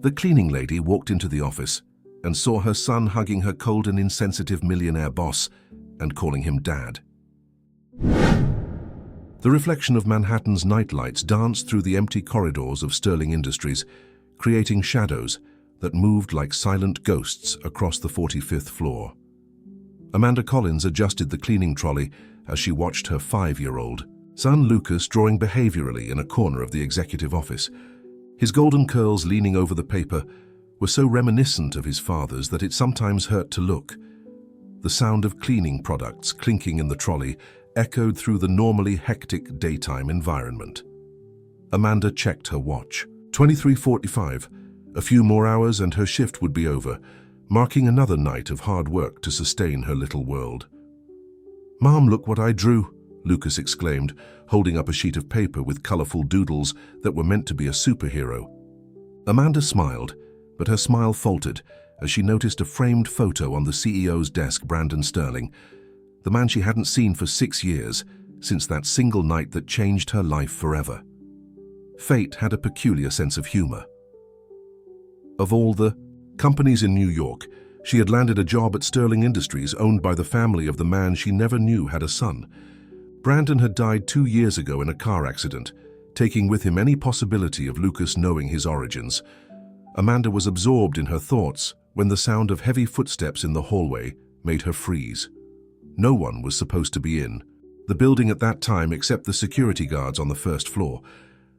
The cleaning lady walked into the office and saw her son hugging her cold and insensitive millionaire boss and calling him Dad. The reflection of Manhattan's nightlights danced through the empty corridors of Sterling Industries, creating shadows that moved like silent ghosts across the 45th floor. Amanda Collins adjusted the cleaning trolley as she watched her 5-year-old son Lucas drawing behaviorally in a corner of the executive office. His golden curls leaning over the paper were so reminiscent of his father's that it sometimes hurt to look. The sound of cleaning products clinking in the trolley echoed through the normally hectic daytime environment. Amanda checked her watch. 23:45. A few more hours and her shift would be over, marking another night of hard work to sustain her little world. "Mom, look what I drew," Lucas exclaimed, holding up a sheet of paper with colorful doodles that were meant to be a superhero. Amanda smiled, but her smile faltered as she noticed a framed photo on the CEO's desk, Brandon Sterling, the man she hadn't seen for 6 years, since that single night that changed her life forever. Fate had a peculiar sense of humor. Of all the companies in New York, she had landed a job at Sterling Industries, owned by the family of the man she never knew had a son. Brandon had died 2 years ago in a car accident, taking with him any possibility of Lucas knowing his origins. Amanda was absorbed in her thoughts when the sound of heavy footsteps in the hallway made her freeze. No one was supposed to be in the building at that time except the security guards on the first floor.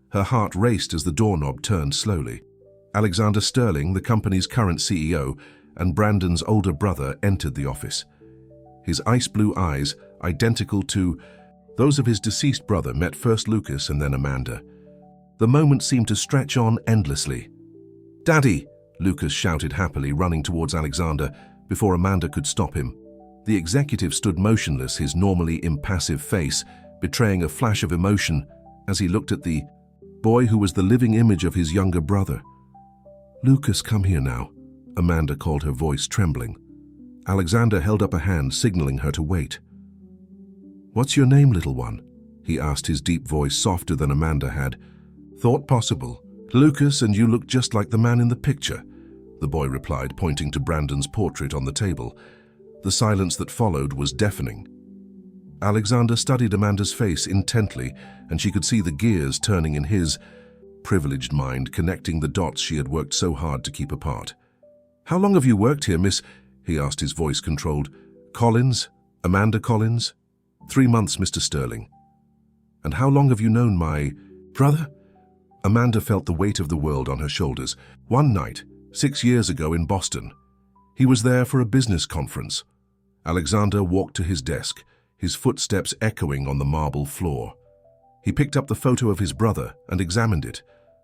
Her heart raced as the doorknob turned slowly. Alexander Sterling, the company's current CEO, and Brandon's older brother entered the office. His ice blue eyes, identical to those of his deceased brother, met first Lucas and then Amanda. The moment seemed to stretch on endlessly. "Daddy!" Lucas shouted happily, running towards Alexander before Amanda could stop him. The executive stood motionless, his normally impassive face betraying a flash of emotion as he looked at the boy who was the living image of his younger brother. "Lucas, come here now," Amanda called, her voice trembling. Alexander held up a hand, signaling her to wait. "What's your name, little one?" he asked, his deep voice softer than Amanda had. "Thought possible. Lucas, and you look just like the man in the picture," the boy replied, pointing to Brandon's portrait on the table. The silence that followed was deafening. Alexander studied Amanda's face intently, and she could see the gears turning in his privileged mind, connecting the dots she had worked so hard to keep apart. "How long have you worked here, Miss?" he asked, his voice controlled. "Collins? Amanda Collins?" 3 months, Mr. Sterling." "And how long have you known my brother?" Amanda felt the weight of the world on her shoulders. "One night, 6 years ago in Boston. He was there for a business conference." Alexander walked to his desk, his footsteps echoing on the marble floor. He picked up the photo of his brother and examined it,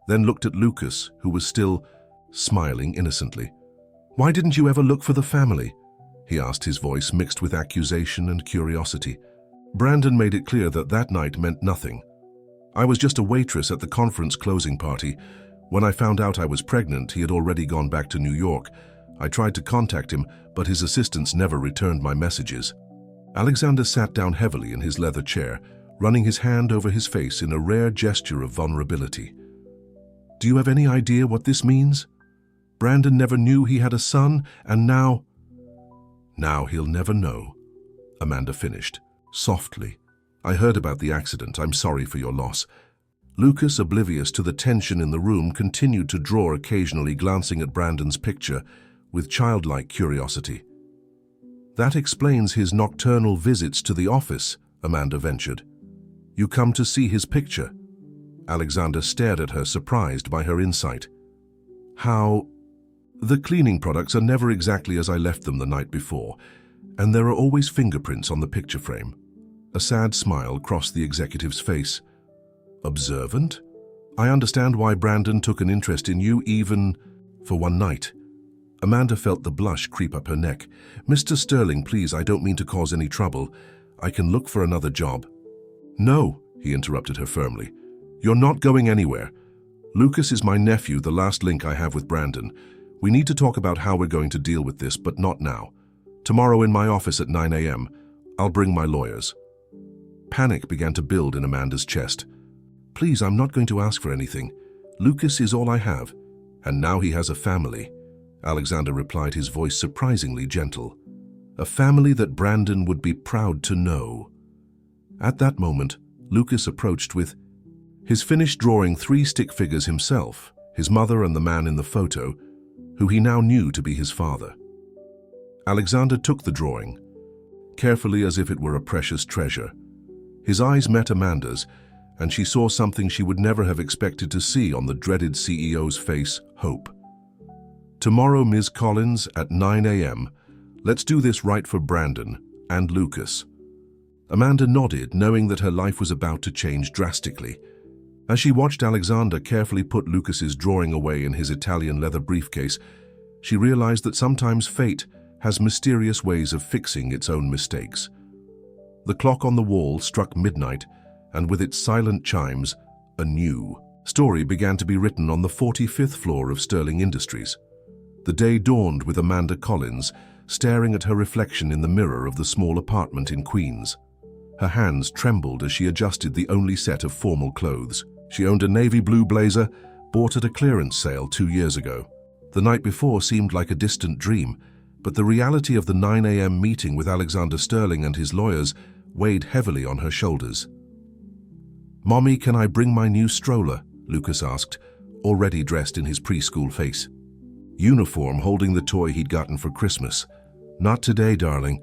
then looked at Lucas, who was still smiling innocently. "Why didn't you ever look for the family?" he asked, his voice mixed with accusation and curiosity. Brandon made it clear that that night meant nothing. "I was just a waitress at the conference closing party. When I found out I was pregnant, he had already gone back to New York. I tried to contact him, but his assistants never returned my messages." Alexander sat down heavily in his leather chair, running his hand over his face in a rare gesture of vulnerability. "Do you have any idea what this means? Brandon never knew he had a son, and now he'll never know," Amanda finished, softly. "I heard about the accident. I'm sorry for your loss." Lucas, oblivious to the tension in the room, continued to draw, occasionally glancing at Brandon's picture with childlike curiosity. "That explains his nocturnal visits to the office," Amanda ventured. "You come to see his picture?" Alexander stared at her, surprised by her insight. "How?" "The cleaning products are never exactly as I left them the night before, and there are always fingerprints on the picture frame." A sad smile crossed the executive's face. "Observant? I understand why Brandon took an interest in you, even for one night." Amanda felt the blush creep up her neck. "Mr. Sterling, please, I don't mean to cause any trouble. I can look for another job." "No," he interrupted her firmly. "You're not going anywhere. Lucas is my nephew, the last link I have with Brandon. We need to talk about how we're going to deal with this, but not now. Tomorrow in my office at 9 a.m., I'll bring my lawyers." Panic began to build in Amanda's chest. "Please, I'm not going to ask for anything. Lucas is all I have. And now he has a family, Alexander replied, his voice surprisingly gentle. A family that Brandon would be proud to know. At that moment, Lucas approached with his finished drawing 3 stick figures himself, his mother and the man in the photo, who he now knew to be his father. Alexander took the drawing, carefully as if it were a precious treasure. His eyes met Amanda's, and she saw something she would never have expected to see on the dreaded CEO's face: hope. Tomorrow, Ms. Collins, at 9 a.m., let's do this right for Brandon and Lucas. Amanda nodded, knowing that her life was about to change drastically. As she watched Alexander carefully put Lucas's drawing away in his Italian leather briefcase, she realized that sometimes fate has mysterious ways of fixing its own mistakes. The clock on the wall struck midnight, and with its silent chimes, a new story began to be written on the 45th floor of Sterling Industries. The day dawned with Amanda Collins staring at her reflection in the mirror of the small apartment in Queens. Her hands trembled as she adjusted the only set of formal clothes. She owned a navy blue blazer, bought at a clearance sale 2 years ago. The night before seemed like a distant dream, but the reality of the 9 a.m. meeting with Alexander Sterling and his lawyers weighed heavily on her shoulders. "Mommy, can I bring my new stroller?" Lucas asked, already dressed in his preschool face. Uniform, holding the toy he'd gotten for Christmas. "Not today, darling.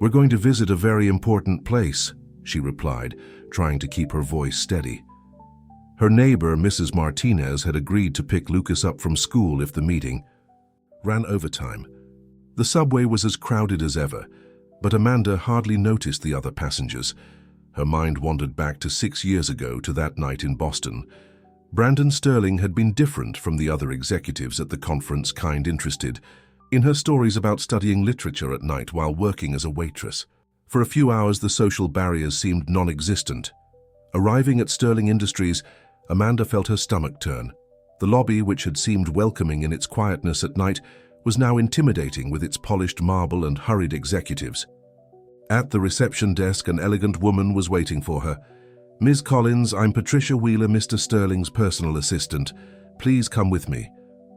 We're going to visit a very important place," she replied, trying to keep her voice steady. Her neighbor, Mrs. Martinez, had agreed to pick Lucas up from school if the meeting ran overtime. The subway was as crowded as ever, but Amanda hardly noticed the other passengers. Her mind wandered back to 6 years ago, to that night in Boston. Brandon Sterling had been different from the other executives at the conference, kind interested in her stories about studying literature at night while working as a waitress. For a few hours, the social barriers seemed non-existent. Arriving at Sterling Industries, Amanda felt her stomach turn. The lobby, which had seemed welcoming in its quietness at night, was now intimidating with its polished marble and hurried executives. At the reception desk, an elegant woman was waiting for her. "Ms. Collins, I'm Patricia Wheeler, Mr. Sterling's personal assistant. Please come with me."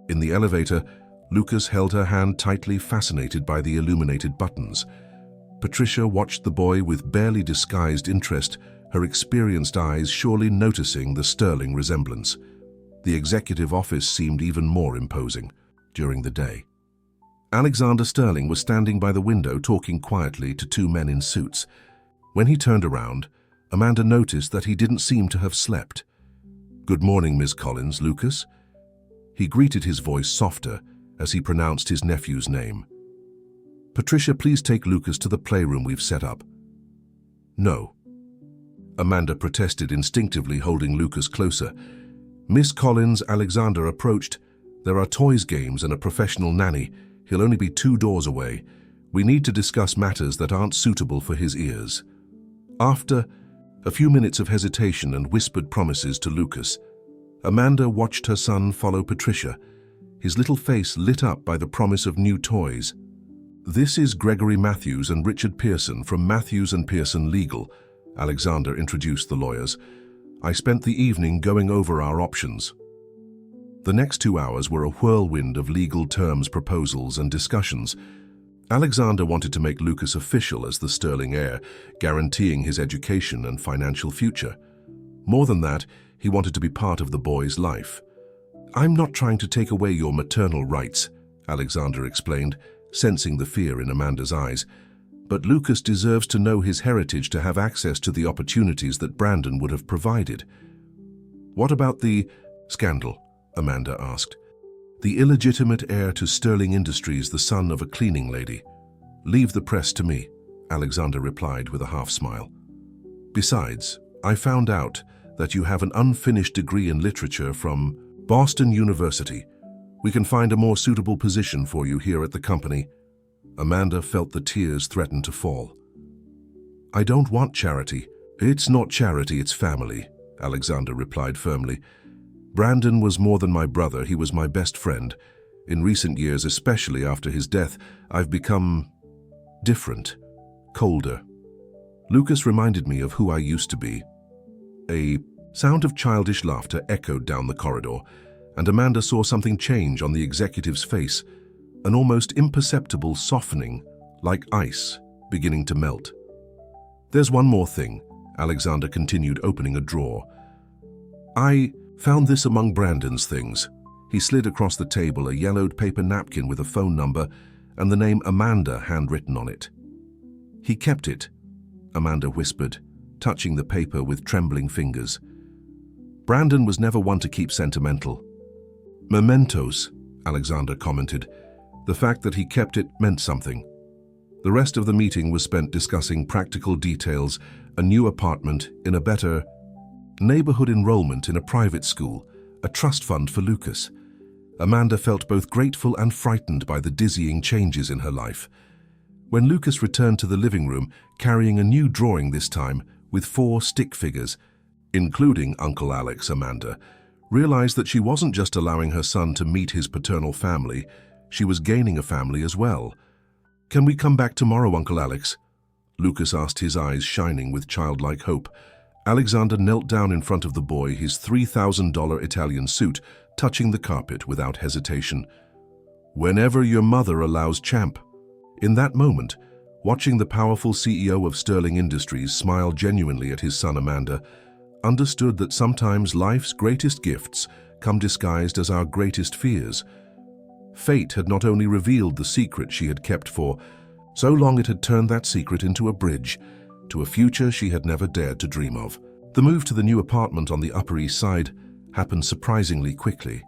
In the elevator, Lucas held her hand tightly, fascinated by the illuminated buttons. Patricia watched the boy with barely disguised interest, her experienced eyes surely noticing the Sterling resemblance. The executive office seemed even more imposing during the day. Alexander Sterling was standing by the window talking quietly to 2 men in suits. When he turned around, Amanda noticed that he didn't seem to have slept. "Good morning, Miss Collins, Lucas." He greeted, his voice softer as he pronounced his nephew's name. "Patricia, please take Lucas to the playroom we've set up." "No." Amanda protested, instinctively holding Lucas closer. "Miss Collins," Alexander approached. "There are toys, games, and a professional nanny. He'll only be 2 doors away. We need to discuss matters that aren't suitable for his ears." After a few minutes of hesitation and whispered promises to Lucas, Amanda watched her son follow Patricia, his little face lit up by the promise of new toys. "This is Gregory Matthews and Richard Pearson from Matthews and Pearson Legal," Alexander introduced the lawyers. "I spent the evening going over our options." The next 2 hours were a whirlwind of legal terms, proposals, and discussions. Alexander wanted to make Lucas official as the Sterling heir, guaranteeing his education and financial future. More than that, he wanted to be part of the boy's life. "I'm not trying to take away your maternal rights," Alexander explained, sensing the fear in Amanda's eyes. "But Lucas deserves to know his heritage, to have access to the opportunities that Brandon would have provided." "What about the scandal?" Amanda asked. "The illegitimate heir to Sterling Industries, the son of a cleaning lady." "Leave the press to me," Alexander replied with a half-smile. "Besides, I found out that you have an unfinished degree in literature from Boston University. We can find a more suitable position for you here at the company." Amanda felt the tears threaten to fall. "I don't want charity." "It's not charity, it's family," Alexander replied firmly. "Brandon was more than my brother, he was my best friend. In recent years, especially after his death, I've become different, colder. Lucas reminded me of who I used to be." A sound of childish laughter echoed down the corridor. and Amanda saw something change on the executive's face, an almost imperceptible softening, like ice, beginning to melt. "There's one more thing," Alexander continued, opening a drawer. "I found this among Brandon's things." He slid across the table a yellowed paper napkin with a phone number and the name Amanda handwritten on it. "He kept it," Amanda whispered, touching the paper with trembling fingers. "Brandon was never one to keep sentimental." "Mementos," Alexander commented. The fact that he kept it meant something. The rest of the meeting was spent discussing practical details, a new apartment in a better neighborhood, enrollment in a private school, a trust fund for Lucas. Amanda felt both grateful and frightened by the dizzying changes in her life. When Lucas returned to the living room, carrying a new drawing this time, with 4 stick figures, including Uncle Alex, Amanda realized that she wasn't just allowing her son to meet his paternal family, she was gaining a family as well. "Can we come back tomorrow, Uncle Alex?" Lucas asked, his eyes shining with childlike hope. Alexander knelt down in front of the boy, his $3,000 Italian suit touching the carpet without hesitation. "Whenever your mother allows, champ." In that moment, watching the powerful CEO of Sterling Industries smile genuinely at his son, Amanda understood that sometimes life's greatest gifts come disguised as our greatest fears. Fate had not only revealed the secret she had kept for so long, it had turned that secret into a bridge to a future she had never dared to dream of. The move to the new apartment on the Upper East Side happened surprisingly quickly.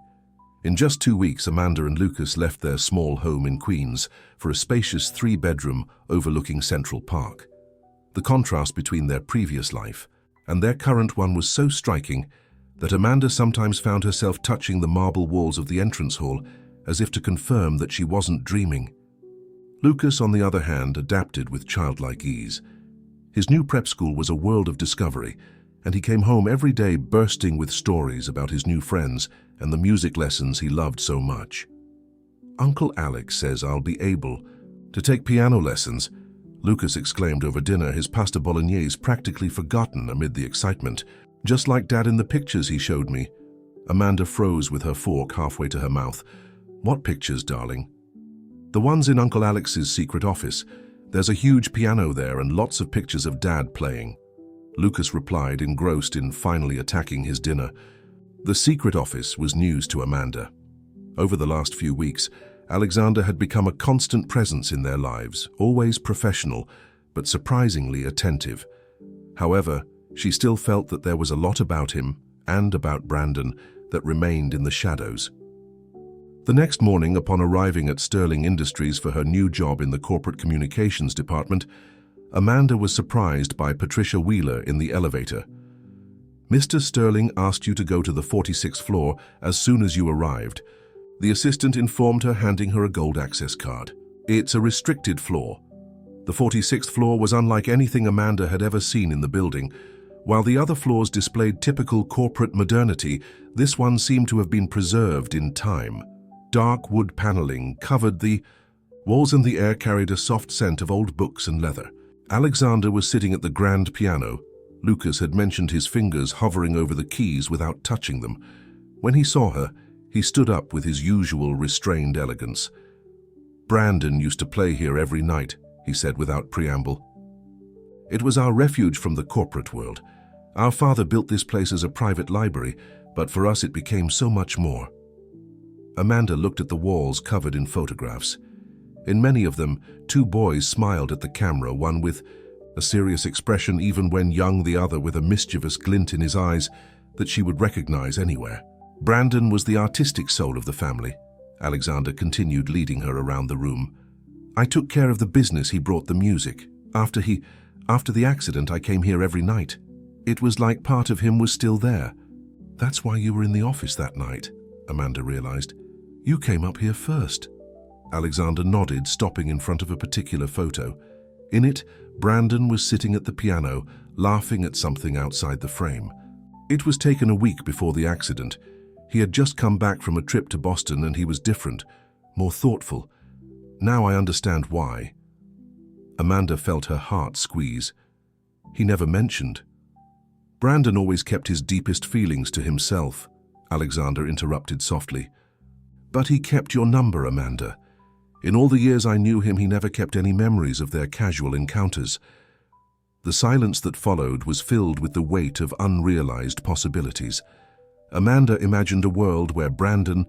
In just 2 weeks, Amanda and Lucas left their small home in Queens for a spacious 3-bedroom overlooking Central Park. The contrast between their previous life and their current one was so striking that Amanda sometimes found herself touching the marble walls of the entrance hall as if to confirm that she wasn't dreaming. Lucas, on the other hand, adapted with childlike ease. His new prep school was a world of discovery, and he came home every day bursting with stories about his new friends and the music lessons he loved so much. "Uncle Alex says I'll be able to take piano lessons," Lucas exclaimed over dinner, his pasta bolognese practically forgotten amid the excitement. "Just like Dad in the pictures he showed me." Amanda froze with her fork halfway to her mouth. "What pictures, darling?" "The ones in Uncle Alex's secret office. There's a huge piano there and lots of pictures of Dad playing," Lucas replied, engrossed in finally attacking his dinner. The secret office was news to Amanda. Over the last few weeks, Alexander had become a constant presence in their lives, always professional, but surprisingly attentive. However, she still felt that there was a lot about him, and about Brandon, that remained in the shadows. The next morning, upon arriving at Sterling Industries for her new job in the corporate communications department, Amanda was surprised by Patricia Wheeler in the elevator. "Mr. Sterling asked you to go to the 46th floor as soon as you arrived," the assistant informed her, handing her a gold access card. "It's a restricted floor." The 46th floor was unlike anything Amanda had ever seen in the building. While the other floors displayed typical corporate modernity, this one seemed to have been preserved in time. Dark wood paneling covered the walls and the air carried a soft scent of old books and leather. Alexander was sitting at the grand piano. Lucas had mentioned his fingers hovering over the keys without touching them. When he saw her, he stood up with his usual restrained elegance. "Brandon used to play here every night," he said without preamble. "It was our refuge from the corporate world. Our father built this place as a private library, but for us it became so much more." Amanda looked at the walls covered in photographs. In many of them, 2 boys smiled at the camera, one with a serious expression even when young, the other with a mischievous glint in his eyes that she would recognize anywhere. Brandon was the artistic soul of the family, Alexander continued, leading her around the room. "I took care of the business, he brought the music. After the accident, I came here every night. It was like part of him was still there." "That's why you were in the office that night," Amanda realized. "You came up here first." Alexander nodded, stopping in front of a particular photo. In it, Brandon was sitting at the piano, laughing at something outside the frame. It was taken a week before the accident. He had just come back from a trip to Boston and he was different, more thoughtful. "Now I understand why." Amanda felt her heart squeeze. He never mentioned. Brandon always kept his deepest feelings to himself, Alexander interrupted softly. But he kept your number, Amanda. In all the years I knew him, he never kept any memories of their casual encounters. The silence that followed was filled with the weight of unrealized possibilities. Amanda imagined a world where Brandon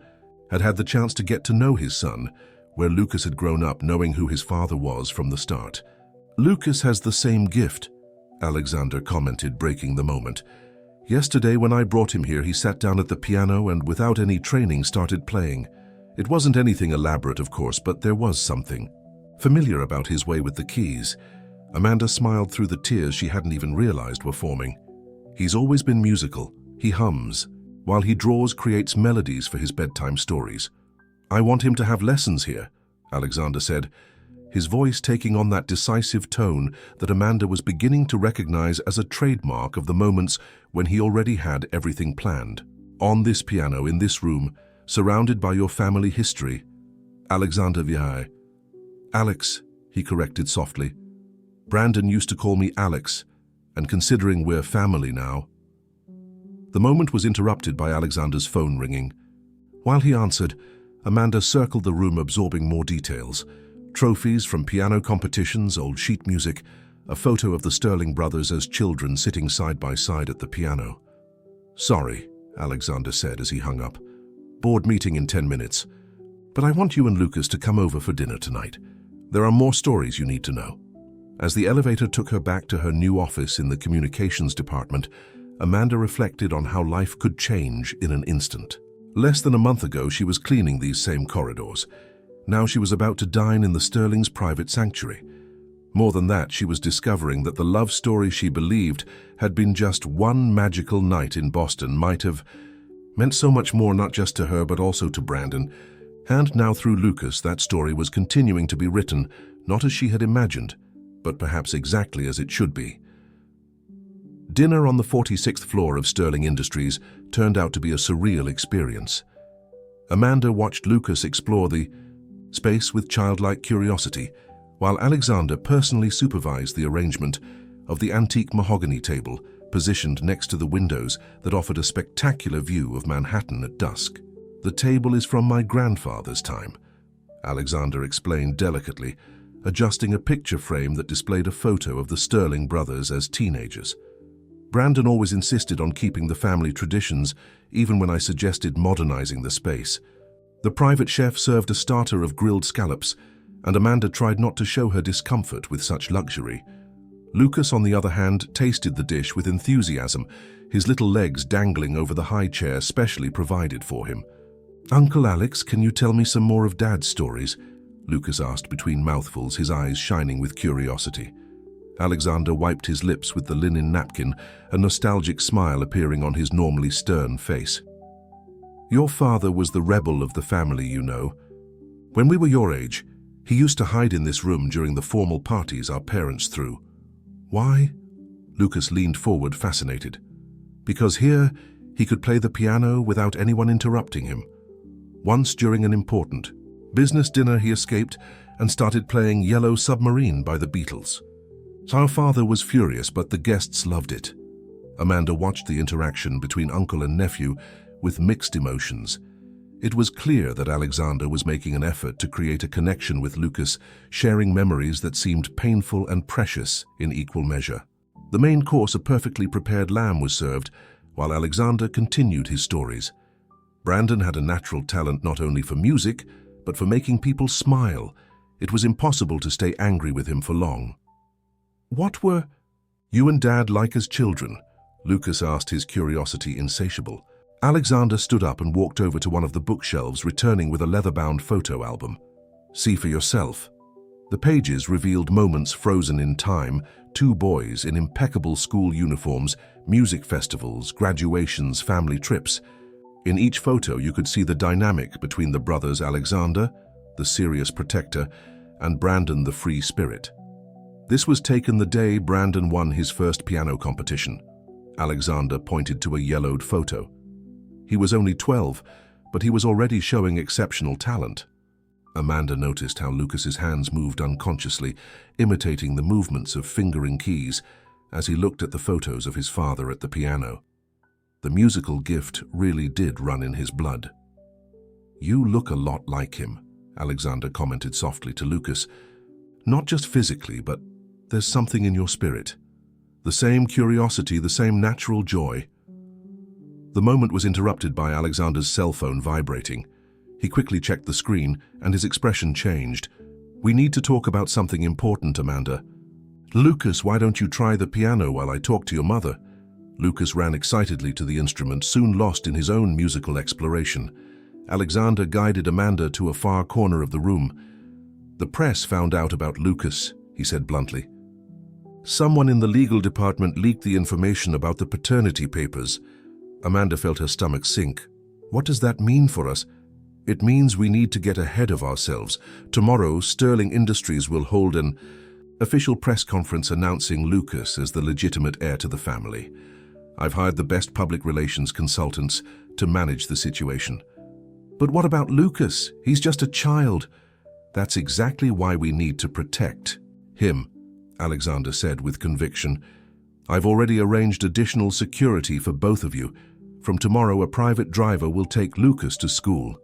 had had the chance to get to know his son, where Lucas had grown up knowing who his father was from the start. Lucas has the same gift, Alexander commented, breaking the moment. Yesterday when I brought him here, he sat down at the piano and without any training started playing. It wasn't anything elaborate, of course, but there was something familiar about his way with the keys. Amanda smiled through the tears she hadn't even realized were forming. He's always been musical. He hums, while he draws, creates melodies for his bedtime stories. I want him to have lessons here, Alexander said, his voice taking on that decisive tone that Amanda was beginning to recognize as a trademark of the moments when he already had everything planned. On this piano, in this room, surrounded by your family history. Alexander Vihai. Alex, he corrected softly. Brandon used to call me Alex, and considering we're family now. The moment was interrupted by Alexander's phone ringing. While he answered, Amanda circled the room, absorbing more details. Trophies from piano competitions, old sheet music, a photo of the Sterling brothers as children sitting side by side at the piano. Sorry, Alexander said as he hung up. Board meeting in 10 minutes. But I want you and Lucas to come over for dinner tonight. There are more stories you need to know. As the elevator took her back to her new office in the communications department, Amanda reflected on how life could change in an instant. Less than a month ago, she was cleaning these same corridors. Now she was about to dine in the Sterling's private sanctuary. More than that, she was discovering that the love story she believed had been just one magical night in Boston might have meant so much more, not just to her but also to Brandon. And now through Lucas, that story was continuing to be written, not as she had imagined, but perhaps exactly as it should be. Dinner on the 46th floor of Sterling Industries turned out to be a surreal experience. Amanda watched Lucas explore the space with childlike curiosity, while Alexander personally supervised the arrangement of the antique mahogany table positioned next to the windows that offered a spectacular view of Manhattan at dusk. The table is from my grandfather's time, Alexander explained delicately, adjusting a picture frame that displayed a photo of the Sterling brothers as teenagers. Brandon always insisted on keeping the family traditions, even when I suggested modernizing the space. The private chef served a starter of grilled scallops, and Amanda tried not to show her discomfort with such luxury. Lucas, on the other hand, tasted the dish with enthusiasm, his little legs dangling over the high chair specially provided for him. Uncle Alex, can you tell me some more of Dad's stories? Lucas asked between mouthfuls, his eyes shining with curiosity. Alexander wiped his lips with the linen napkin, a nostalgic smile appearing on his normally stern face. Your father was the rebel of the family, you know. When we were your age, he used to hide in this room during the formal parties our parents threw. Why? Lucas leaned forward, fascinated. Because here, he could play the piano without anyone interrupting him. Once during an important business dinner, he escaped and started playing Yellow Submarine by the Beatles. Our father was furious, but the guests loved it. Amanda watched the interaction between uncle and nephew with mixed emotions. It was clear that Alexander was making an effort to create a connection with Lucas, sharing memories that seemed painful and precious in equal measure. The main course, a perfectly prepared lamb, was served, while Alexander continued his stories. Brandon had a natural talent not only for music, but for making people smile. It was impossible to stay angry with him for long. What were you and Dad like as children? Lucas asked, his curiosity insatiable. Alexander stood up and walked over to one of the bookshelves, returning with a leather-bound photo album. See for yourself. The pages revealed moments frozen in time, two boys in impeccable school uniforms, music festivals, graduations, family trips. In each photo, you could see the dynamic between the brothers Alexander, the serious protector, and Brandon, the free spirit. This was taken the day Brandon won his first piano competition. Alexander pointed to a yellowed photo. He was only 12, but he was already showing exceptional talent. Amanda noticed how Lucas's hands moved unconsciously, imitating the movements of fingering keys as he looked at the photos of his father at the piano. The musical gift really did run in his blood. "You look a lot like him," Alexander commented softly to Lucas. "Not just physically, but there's something in your spirit. The same curiosity, the same natural joy." The moment was interrupted by Alexander's cell phone vibrating. He quickly checked the screen, and his expression changed. "We need to talk about something important, Amanda." "Lucas, why don't you try the piano while I talk to your mother?" Lucas ran excitedly to the instrument, soon lost in his own musical exploration. Alexander guided Amanda to a far corner of the room. "The press found out about Lucas," he said bluntly. "Someone in the legal department leaked the information about the paternity papers." Amanda felt her stomach sink. "What does that mean for us?" "It means we need to get ahead of ourselves. Tomorrow, Sterling Industries will hold an official press conference announcing Lucas as the legitimate heir to the family. I've hired the best public relations consultants to manage the situation." "But what about Lucas? He's just a child." "That's exactly why we need to protect him," Alexander said with conviction. "I've already arranged additional security for both of you. From tomorrow, a private driver will take Lucas to school."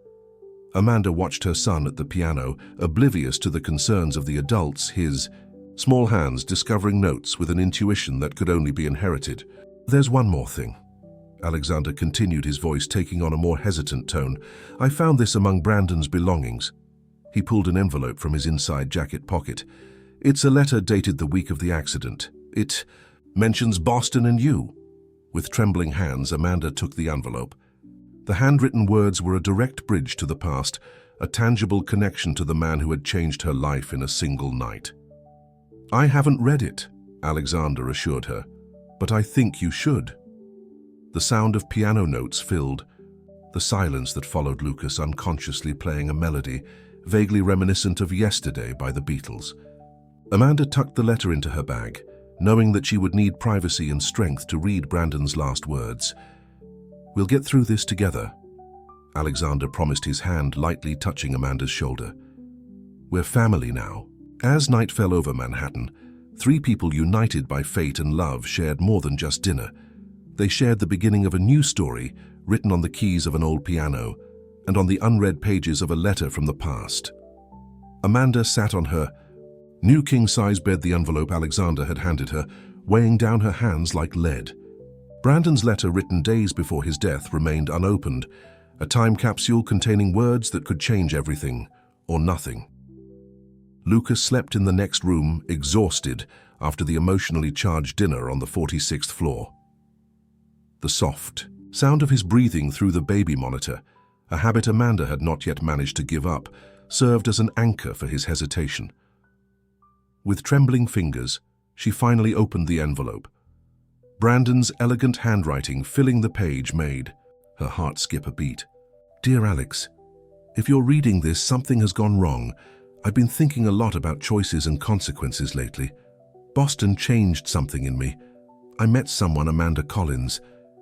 Amanda watched her son at the piano, oblivious to the concerns of the adults, his small hands discovering notes with an intuition that could only be inherited. "There's one more thing," Alexander continued, his voice taking on a more hesitant tone. "I found this among Brandon's belongings." He pulled an envelope from his inside jacket pocket. "It's a letter dated the week of the accident. It mentions Boston and you." With trembling hands, Amanda took the envelope. The handwritten words were a direct bridge to the past, a tangible connection to the man who had changed her life in a single night. "I haven't read it," Alexander assured her, "but I think you should." The sound of piano notes filled the silence that followed Lucas unconsciously playing a melody vaguely reminiscent of Yesterday by the Beatles. Amanda tucked the letter into her bag, knowing that she would need privacy and strength to read Brandon's last words. "We'll get through this together," Alexander promised, his hand lightly touching Amanda's shoulder. "We're family now." As night fell over Manhattan, three people united by fate and love shared more than just dinner. They shared the beginning of a new story written on the keys of an old piano and on the unread pages of a letter from the past. Amanda sat on her new king-size bed, the envelope Alexander had handed her, weighing down her hands like lead. Brandon's letter, written days before his death, remained unopened, a time capsule containing words that could change everything or nothing. Lucas slept in the next room, exhausted after the emotionally charged dinner on the 46th floor. The soft sound of his breathing through the baby monitor, a habit Amanda had not yet managed to give up, served as an anchor for his hesitation. With trembling fingers, she finally opened the envelope. Brandon's elegant handwriting filling the page made her heart skip a beat. "Dear Alex, if you're reading this, something has gone wrong. I've been thinking a lot about choices and consequences lately. Boston changed something in me. I met someone, Amanda Collins.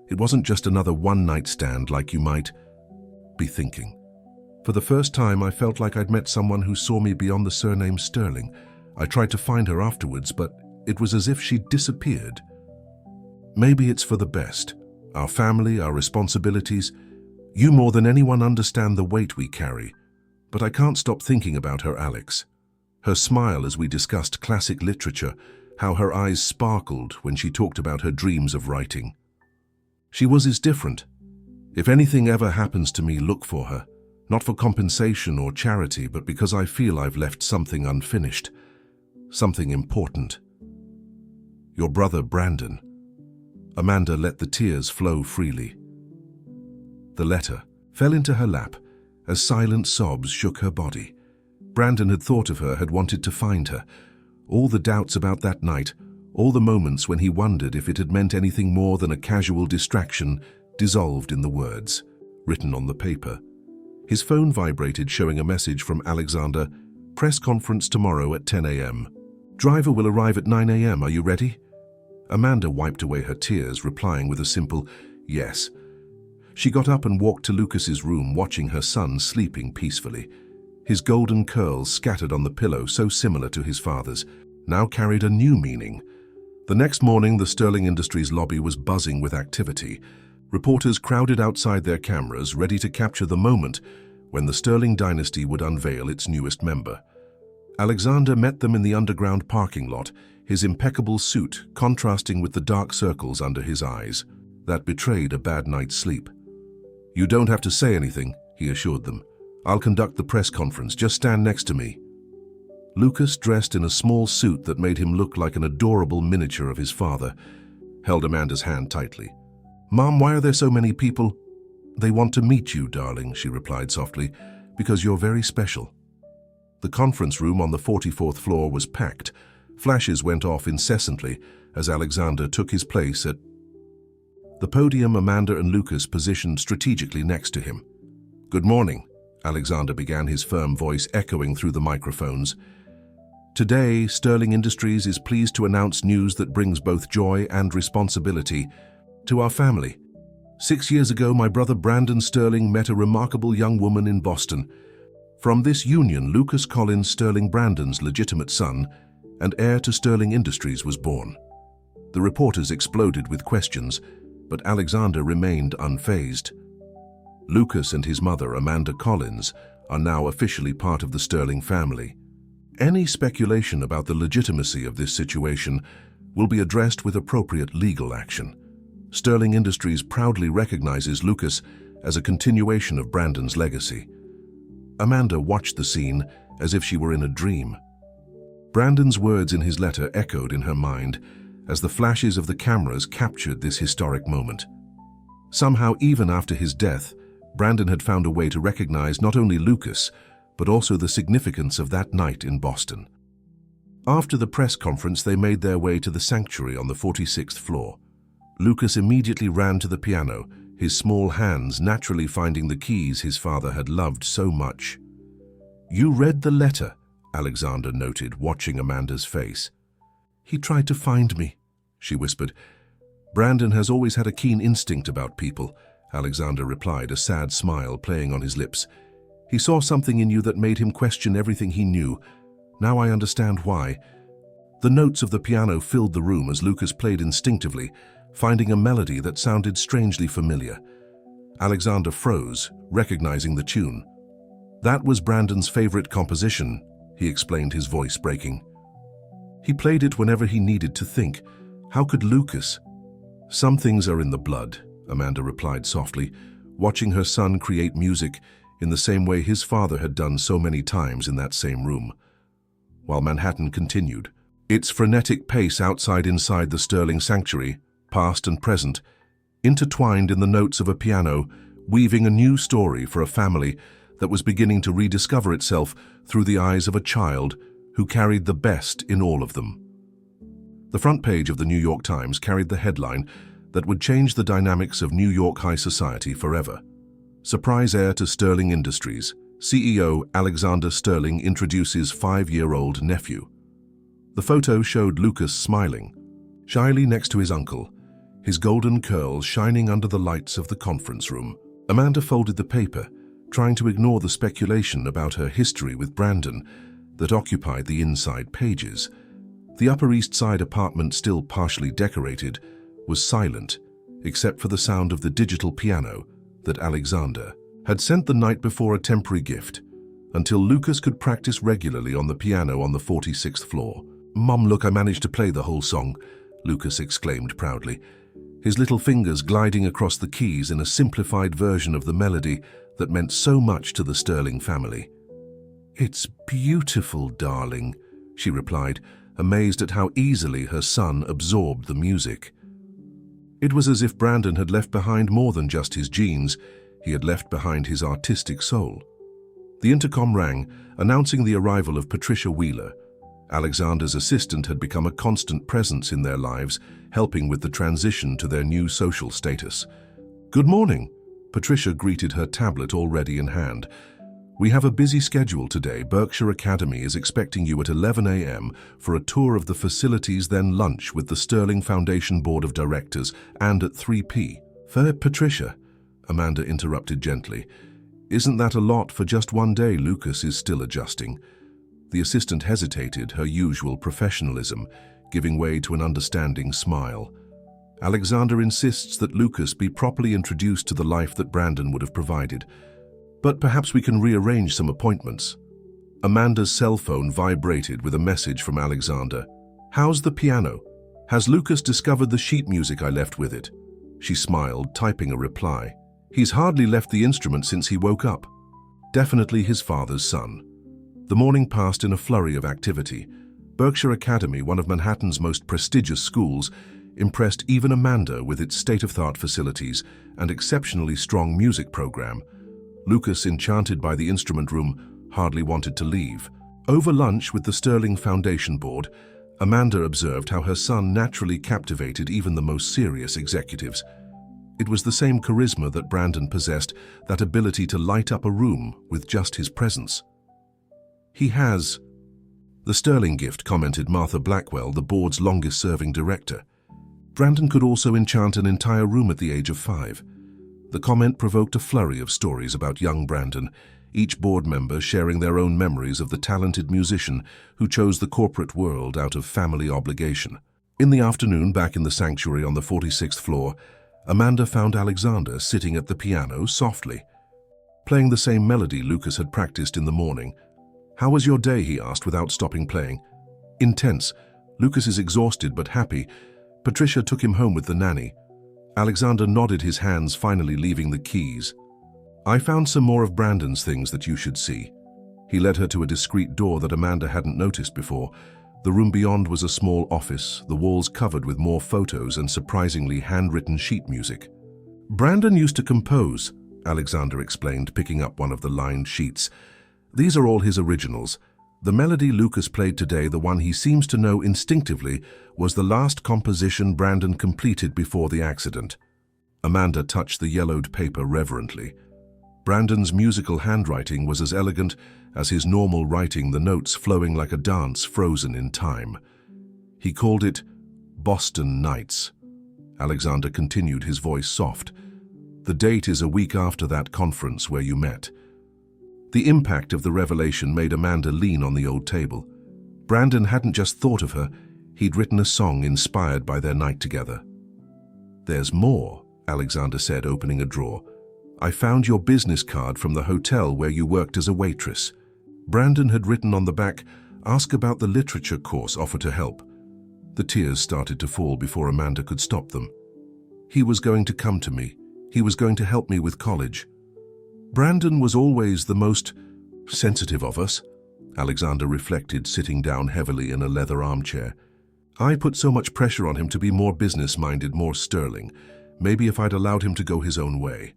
It wasn't just another one-night stand like you might be thinking. For the first time, I felt like I'd met someone who saw me beyond the surname Sterling. I tried to find her afterwards, but it was as if she'd disappeared. Maybe it's for the best. Our family, our responsibilities. You more than anyone understand the weight we carry. But I can't stop thinking about her, Alex. Her smile as we discussed classic literature, how her eyes sparkled when she talked about her dreams of writing. She was as different. If anything ever happens to me, look for her. Not for compensation or charity, but because I feel I've left something unfinished. Something important. Your brother, Brandon." Amanda let the tears flow freely. The letter fell into her lap as silent sobs shook her body. Brandon had thought of her, had wanted to find her. All the doubts about that night, all the moments when he wondered if it had meant anything more than a casual distraction, dissolved in the words written on the paper. His phone vibrated, showing a message from Alexander. "Press conference tomorrow at 10 a.m. Driver will arrive at 9 a.m. Are you ready?" Amanda wiped away her tears, replying with a simple yes. She got up and walked to Lucas's room, watching her son sleeping peacefully. His golden curls, scattered on the pillow so similar to his father's, now carried a new meaning. The next morning, the Sterling Industries lobby was buzzing with activity. Reporters crowded outside their cameras, ready to capture the moment when the Sterling dynasty would unveil its newest member. Alexander met them in the underground parking lot, his impeccable suit contrasting with the dark circles under his eyes that betrayed a bad night's sleep. "You don't have to say anything," he assured them. "I'll conduct the press conference. Just stand next to me." Lucas, dressed in a small suit that made him look like an adorable miniature of his father, held Amanda's hand tightly. "Mom, why are there so many people?" "They want to meet you, darling," she replied softly, "because you're very special." The conference room on the 44th floor was packed. Flashes went off incessantly as Alexander took his place at the podium. Amanda and Lucas positioned strategically next to him. "Good morning," Alexander began, his firm voice echoing through the microphones. "Today, Sterling Industries is pleased to announce news that brings both joy and responsibility to our family. 6 years ago, my brother Brandon Sterling met a remarkable young woman in Boston. From this union, Lucas Collins Sterling, Brandon's legitimate son and heir to Sterling Industries, was born." The reporters exploded with questions, but Alexander remained unfazed. Lucas and his mother, Amanda Collins, are now officially part of the Sterling family. Any speculation about the legitimacy of this situation will be addressed with appropriate legal action. Sterling Industries proudly recognizes Lucas as a continuation of Brandon's legacy. Amanda watched the scene as if she were in a dream. Brandon's words in his letter echoed in her mind as the flashes of the cameras captured this historic moment. Somehow, even after his death, Brandon had found a way to recognize not only Lucas, but also the significance of that night in Boston. After the press conference, they made their way to the sanctuary on the 46th floor. Lucas immediately ran to the piano, his small hands naturally finding the keys his father had loved so much. "You read the letter," Alexander noted, watching Amanda's face. "He tried to find me," she whispered. "Brandon has always had a keen instinct about people," Alexander replied, a sad smile playing on his lips. "He saw something in you that made him question everything he knew. Now I understand why." The notes of the piano filled the room as Lucas played instinctively, finding a melody that sounded strangely familiar. Alexander froze, recognizing the tune. "That was Brandon's favorite composition," he explained, his voice breaking. "He played it whenever he needed to think. How could Lucas?" "Some things are in the blood," Amanda replied softly, watching her son create music in the same way his father had done so many times in that same room. While Manhattan continued, its frenetic pace inside the Sterling sanctuary, past and present, intertwined in the notes of a piano, weaving a new story for a family that was beginning to rediscover itself through the eyes of a child who carried the best in all of them. The front page of the New York Times carried the headline that would change the dynamics of New York high society forever. "Surprise heir to Sterling Industries. CEO Alexander Sterling introduces 5-year-old nephew." The photo showed Lucas smiling, shyly next to his uncle, his golden curls shining under the lights of the conference room. Amanda folded the paper, trying to ignore the speculation about her history with Brandon that occupied the inside pages. The Upper East Side apartment, still partially decorated, was silent, except for the sound of the digital piano that Alexander had sent the night before, a temporary gift, until Lucas could practice regularly on the piano on the 46th floor. "Mom, look, I managed to play the whole song," Lucas exclaimed proudly, his little fingers gliding across the keys in a simplified version of the melody that meant so much to the Sterling family. "It's beautiful, darling," she replied, amazed at how easily her son absorbed the music. It was as if Brandon had left behind more than just his genes. He had left behind his artistic soul. The intercom rang, announcing the arrival of Patricia Wheeler. Alexander's assistant had become a constant presence in their lives, helping with the transition to their new social status. "Good morning," Patricia greeted, her tablet already in hand. "We have a busy schedule today. Berkshire Academy is expecting you at 11 a.m. for a tour of the facilities, then lunch with the Sterling Foundation Board of Directors, and at 3 p. "Fair, Patricia," Amanda interrupted gently. "Isn't that a lot for just one day?" Lucas is still adjusting. The assistant hesitated, her usual professionalism giving way to an understanding smile. Alexander insists that Lucas be properly introduced to the life that Brandon would have provided. But perhaps we can rearrange some appointments. Amanda's cell phone vibrated with a message from Alexander. "How's the piano? Has Lucas discovered the sheet music I left with it?" She smiled, typing a reply. "He's hardly left the instrument since he woke up." Definitely his father's son. The morning passed in a flurry of activity. Berkshire Academy, one of Manhattan's most prestigious schools, impressed even Amanda with its state-of-the-art facilities and exceptionally strong music program. Lucas, enchanted by the instrument room, hardly wanted to leave. Over lunch with the Sterling Foundation Board, Amanda observed how her son naturally captivated even the most serious executives. It was the same charisma that Brandon possessed, that ability to light up a room with just his presence. "He has the Sterling gift," commented Martha Blackwell, the board's longest-serving director. Brandon could also enchant an entire room at the age of 5. The comment provoked a flurry of stories about young Brandon, each board member sharing their own memories of the talented musician who chose the corporate world out of family obligation. In the afternoon, back in the sanctuary on the 46th floor, Amanda found Alexander sitting at the piano softly, playing the same melody Lucas had practiced in the morning. "How was your day?" he asked without stopping playing. "Intense. Lucas is exhausted but happy. Patricia took him home with the nanny." Alexander nodded, his hands finally leaving the keys. "I found some more of Brandon's things that you should see." He led her to a discreet door that Amanda hadn't noticed before. The room beyond was a small office, the walls covered with more photos and surprisingly handwritten sheet music. "Brandon used to compose," Alexander explained, picking up one of the lined sheets. "These are all his originals. The melody Lucas played today, the one he seems to know instinctively, was the last composition Brandon completed before the accident." Amanda touched the yellowed paper reverently. Brandon's musical handwriting was as elegant as his normal writing, the notes flowing like a dance frozen in time. He called it Boston Nights. Alexander continued, his voice soft. "The date is a week after that conference where you met." The impact of the revelation made Amanda lean on the old table. Brandon hadn't just thought of her, he'd written a song inspired by their night together. "There's more," Alexander said, opening a drawer. "I found your business card from the hotel where you worked as a waitress." Brandon had written on the back, "Ask about the literature course, offer to help." The tears started to fall before Amanda could stop them. "He was going to come to me. He was going to help me with college." Brandon was always the most sensitive of us, Alexander reflected, sitting down heavily in a leather armchair. "I put so much pressure on him to be more business-minded, more sterling. Maybe if I'd allowed him to go his own way."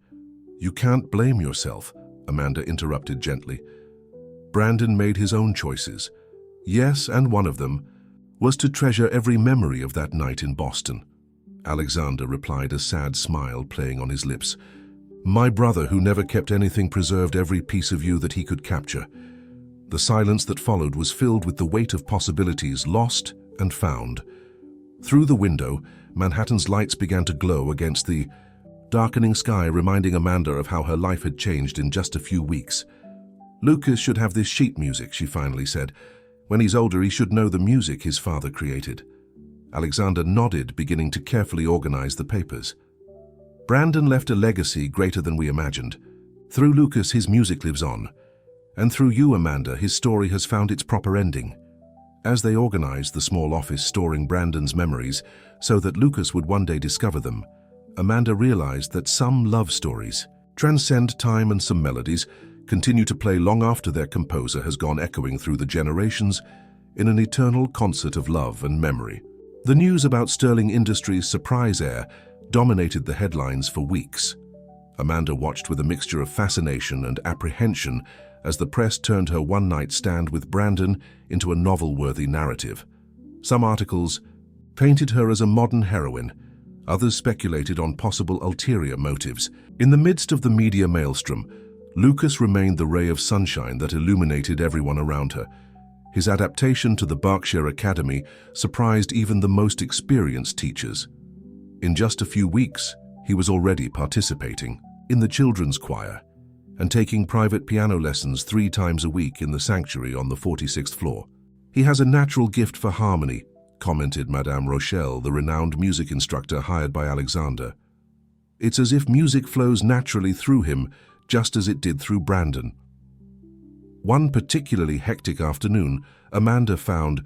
"You can't blame yourself," Amanda interrupted gently. "Brandon made his own choices. Yes, and one of them was to treasure every memory of that night in Boston." Alexander replied, a sad smile playing on his lips. "My brother, who never kept anything, preserved every piece of you that he could capture." The silence that followed was filled with the weight of possibilities lost and found. Through the window, Manhattan's lights began to glow against the darkening sky, reminding Amanda of how her life had changed in just a few weeks. "Lucas should have this sheet music," she finally said. "When he's older, he should know the music his father created." Alexander nodded, beginning to carefully organize the papers. "Brandon left a legacy greater than we imagined. Through Lucas, his music lives on. And through you, Amanda, his story has found its proper ending." As they organized the small office storing Brandon's memories so that Lucas would one day discover them, Amanda realized that some love stories transcend time, and some melodies continue to play long after their composer has gone echoing through the generations in an eternal concert of love and memory. The news about Sterling Industries' surprise heir dominated the headlines for weeks. Amanda watched with a mixture of fascination and apprehension as the press turned her one-night stand with Brandon into a novel-worthy narrative. Some articles painted her as a modern heroine. Others speculated on possible ulterior motives. In the midst of the media maelstrom, Lucas remained the ray of sunshine that illuminated everyone around her. His adaptation to the Berkshire Academy surprised even the most experienced teachers. In just a few weeks, he was already participating in the children's choir and taking private piano lessons 3 times a week in the sanctuary on the 46th floor. He has a natural gift for harmony, commented Madame Rochelle, the renowned music instructor hired by Alexander. It's as if music flows naturally through him, just as it did through Brandon. One particularly hectic afternoon, Amanda found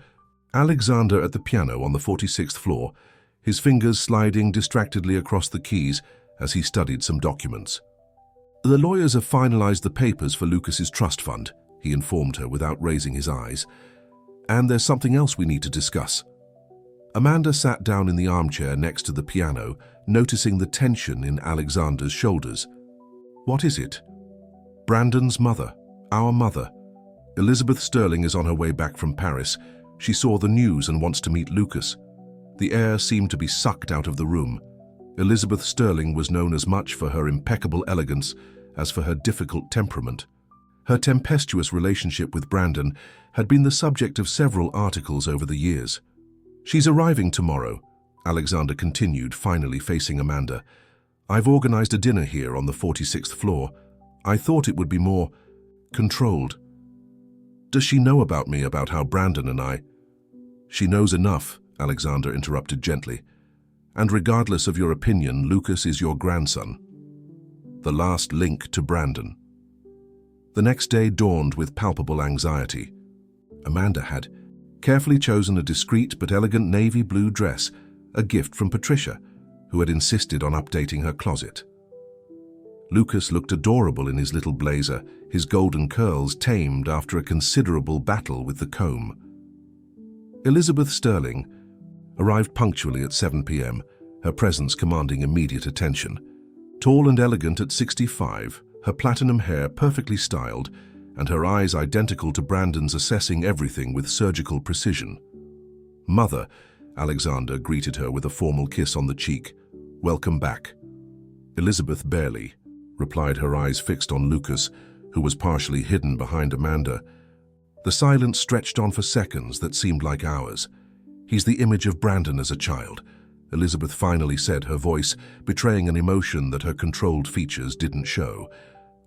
Alexander at the piano on the 46th floor, his fingers sliding distractedly across the keys as he studied some documents. The lawyers have finalized the papers for Lucas's trust fund, he informed her without raising his eyes. And there's something else we need to discuss. Amanda sat down in the armchair next to the piano, noticing the tension in Alexander's shoulders. What is it? Brandon's mother, our mother. Elizabeth Sterling is on her way back from Paris. She saw the news and wants to meet Lucas. The air seemed to be sucked out of the room. Elizabeth Sterling was known as much for her impeccable elegance as for her difficult temperament. Her tempestuous relationship with Brandon had been the subject of several articles over the years. She's arriving tomorrow, Alexander continued, finally facing Amanda. I've organized a dinner here on the 46th floor. I thought it would be more controlled. Does she know about me, about how Brandon and I... She knows enough, Alexander interrupted gently. And regardless of your opinion, Lucas is your grandson. The last link to Brandon. The next day dawned with palpable anxiety. Amanda had carefully chosen a discreet but elegant navy blue dress, a gift from Patricia, who had insisted on updating her closet. Lucas looked adorable in his little blazer, his golden curls tamed after a considerable battle with the comb. Elizabeth Sterling arrived punctually at 7 p.m., her presence commanding immediate attention. Tall and elegant at 65, her platinum hair perfectly styled, and her eyes identical to Brandon's, assessing everything with surgical precision. Mother, Alexander greeted her with a formal kiss on the cheek. Welcome back. Elizabeth barely replied, her eyes fixed on Lucas, who was partially hidden behind Amanda. The silence stretched on for seconds that seemed like hours. He's the image of Brandon as a child, Elizabeth finally said, her voice betraying an emotion that her controlled features didn't show.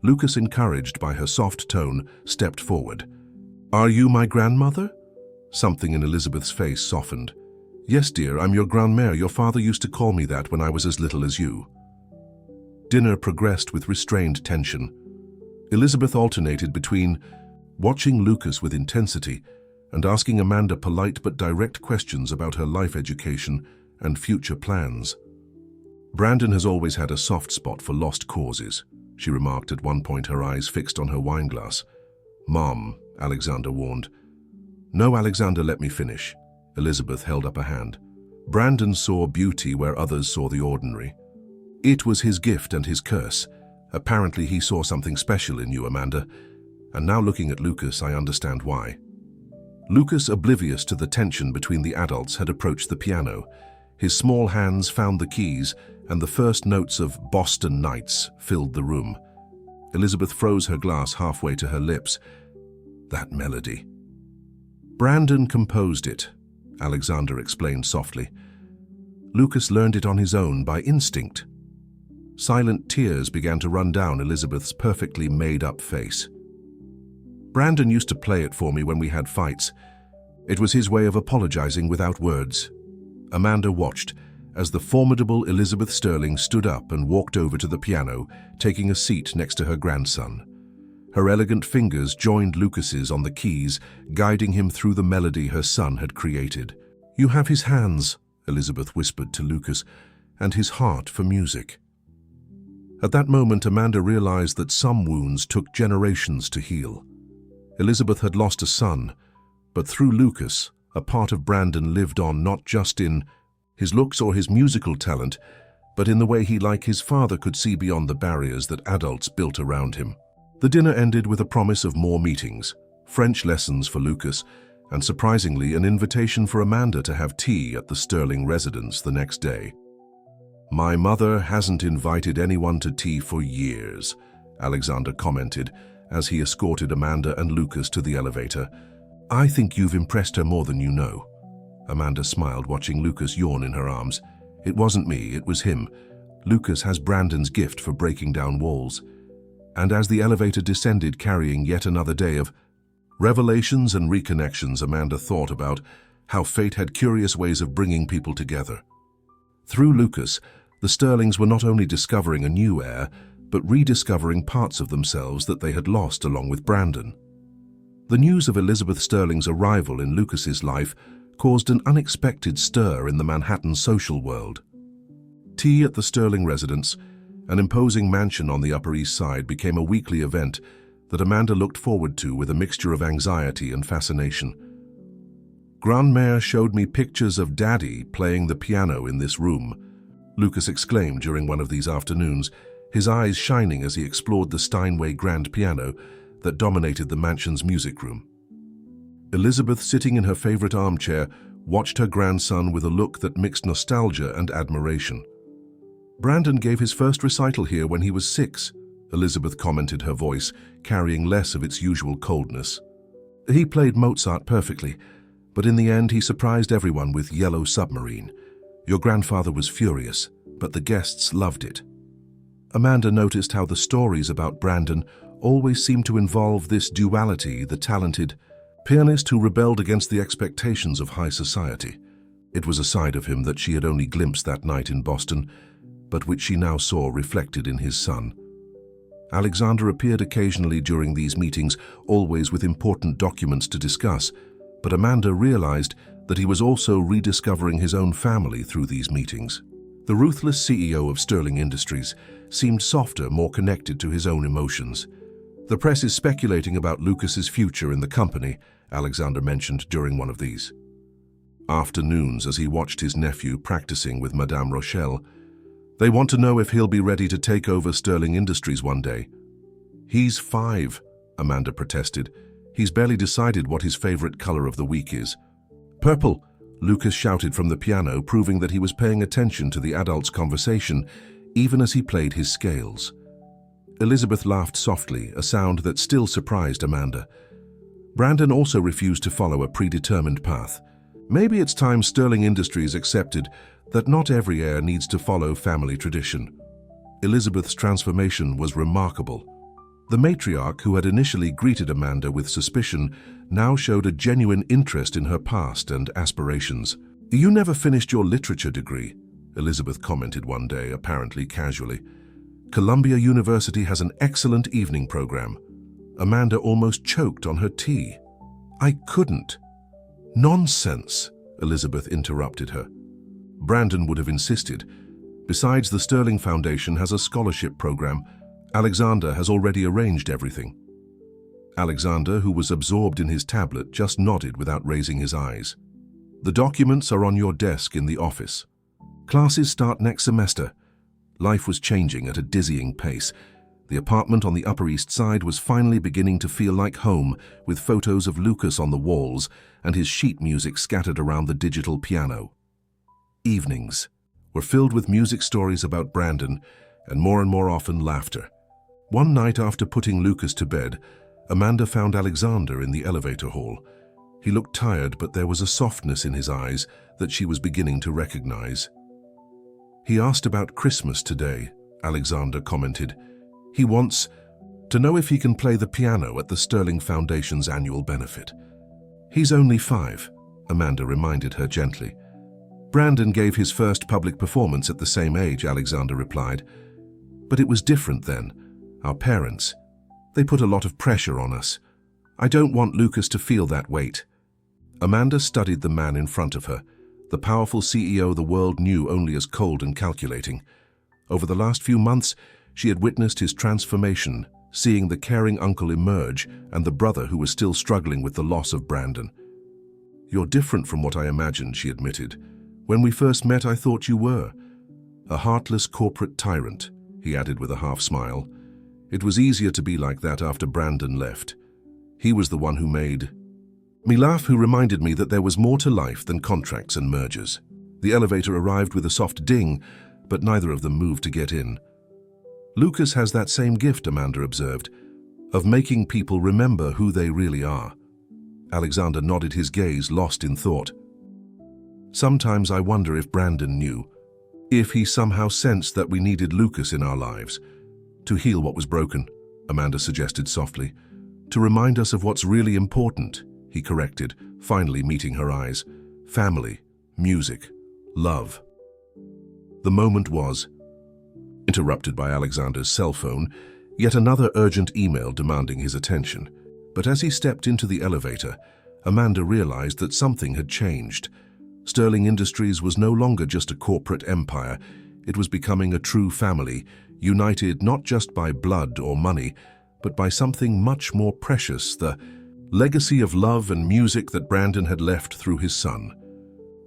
Lucas, encouraged by her soft tone, stepped forward. Are you my grandmother? Something in Elizabeth's face softened. Yes, dear, I'm your grandmère. Your father used to call me that when I was as little as you. Dinner progressed with restrained tension. Elizabeth alternated between watching Lucas with intensity and asking Amanda polite but direct questions about her life, education, and future plans. Brandon has always had a soft spot for lost causes, she remarked at one point, her eyes fixed on her wineglass. Mom, Alexander warned. No, Alexander, let me finish. Elizabeth held up a hand. Brandon saw beauty where others saw the ordinary. It was his gift and his curse. Apparently he saw something special in you, Amanda. And now looking at Lucas, I understand why. Lucas, oblivious to the tension between the adults, had approached the piano. His small hands found the keys, and the first notes of Boston Nights filled the room. Elizabeth froze her glass halfway to her lips. That melody. Brandon composed it, Alexander explained softly. Lucas learned it on his own by instinct. Silent tears began to run down Elizabeth's perfectly made-up face. Brandon used to play it for me when we had fights. It was his way of apologizing without words. Amanda watched as the formidable Elizabeth Sterling stood up and walked over to the piano, taking a seat next to her grandson. Her elegant fingers joined Lucas's on the keys, guiding him through the melody her son had created. You have his hands, Elizabeth whispered to Lucas, and his heart for music. At that moment, Amanda realized that some wounds took generations to heal. Elizabeth had lost a son, but through Lucas, a part of Brandon lived on, not just in his looks or his musical talent, but in the way he, like his father, could see beyond the barriers that adults built around him. The dinner ended with a promise of more meetings, French lessons for Lucas, and surprisingly, an invitation for Amanda to have tea at the Sterling residence the next day. My mother hasn't invited anyone to tea for years, Alexander commented as he escorted Amanda and Lucas to the elevator. I think you've impressed her more than you know. Amanda smiled, watching Lucas yawn in her arms. It wasn't me, it was him. Lucas has Brandon's gift for breaking down walls. And as the elevator descended, carrying yet another day of revelations and reconnections, Amanda thought about how fate had curious ways of bringing people together. Through Lucas, the Sterlings were not only discovering a new heir, but rediscovering parts of themselves that they had lost along with Brandon. The news of Elizabeth Sterling's arrival in Lucas's life caused an unexpected stir in the Manhattan social world. Tea at the Sterling residence, an imposing mansion on the Upper East Side, became a weekly event that Amanda looked forward to with a mixture of anxiety and fascination. "Grandmère showed me pictures of Daddy playing the piano in this room," Lucas exclaimed during one of these afternoons, his eyes shining as he explored the Steinway grand piano that dominated the mansion's music room. Elizabeth, sitting in her favorite armchair, watched her grandson with a look that mixed nostalgia and admiration. "Brandon gave his first recital here when he was 6, Elizabeth commented, her voice carrying less of its usual coldness. "He played Mozart perfectly, but in the end he surprised everyone with Yellow Submarine. Your grandfather was furious, but the guests loved it." Amanda noticed how the stories about Brandon always seemed to involve this duality, the talented pianist who rebelled against the expectations of high society. It was a side of him that she had only glimpsed that night in Boston, but which she now saw reflected in his son. Alexander appeared occasionally during these meetings, always with important documents to discuss, but Amanda realized that he was also rediscovering his own family through these meetings. The ruthless CEO of Sterling Industries seemed softer, more connected to his own emotions. "The press is speculating about Lucas's future in the company," Alexander mentioned during one of these afternoons as he watched his nephew practicing with Madame Rochelle. "They want to know if he'll be ready to take over Sterling Industries one day." "He's 5, Amanda protested. "He's barely decided what his favorite color of the week is." "Purple," Lucas shouted from the piano, proving that he was paying attention to the adults' conversation, even as he played his scales. Elizabeth laughed softly, a sound that still surprised Amanda. Brandon also refused to follow a predetermined path. Maybe it's time Sterling Industries accepted that not every heir needs to follow family tradition. Elizabeth's transformation was remarkable. The matriarch, who had initially greeted Amanda with suspicion, now showed a genuine interest in her past and aspirations. "You never finished your literature degree," Elizabeth commented one day, apparently casually. "Columbia University has an excellent evening program." Amanda almost choked on her tea. "I couldn't." "Nonsense," Elizabeth interrupted her. Brandon would have insisted. "Besides, the Sterling Foundation has a scholarship program. Alexander has already arranged everything." Alexander, who was absorbed in his tablet, just nodded without raising his eyes. "The documents are on your desk in the office. Classes start next semester." Life was changing at a dizzying pace. The apartment on the Upper East Side was finally beginning to feel like home, with photos of Lucas on the walls and his sheet music scattered around the digital piano. Evenings were filled with music stories about Brandon, and more often laughter. One night after putting Lucas to bed, Amanda found Alexander in the elevator hall. He looked tired, but there was a softness in his eyes that she was beginning to recognize. "He asked about Christmas today," Alexander commented. "He wants to know if he can play the piano at the Sterling Foundation's annual benefit." "He's only 5, Amanda reminded her gently. "Brandon gave his first public performance at the same age," Alexander replied. "But it was different then. Our parents, they put a lot of pressure on us. I don't want Lucas to feel that weight." Amanda studied the man in front of her, the powerful CEO the world knew only as cold and calculating. Over the last few months, she had witnessed his transformation, seeing the caring uncle emerge and the brother who was still struggling with the loss of Brandon. "You're different from what I imagined," she admitted. "When we first met, I thought you were a heartless corporate tyrant," he added with a half-smile. "It was easier to be like that after Brandon left. He was the one who made me laugh, who reminded me that there was more to life than contracts and mergers." The elevator arrived with a soft ding, but neither of them moved to get in. "Lucas has that same gift," Amanda observed, "of making people remember who they really are." Alexander nodded, his gaze lost in thought. "Sometimes I wonder if Brandon knew, if he somehow sensed that we needed Lucas in our lives. To heal what was broken," Amanda suggested softly. "To remind us of what's really important," he corrected, finally meeting her eyes. family, music, love. The moment was interrupted by Alexander's cell phone, yet another urgent email demanding his attention. But as he stepped into the elevator, Amanda realized that something had changed. Sterling Industries was no longer just a corporate empire. It was becoming a true family, united not just by blood or money, but by something much more precious, the legacy of love and music that Brandon had left through his son.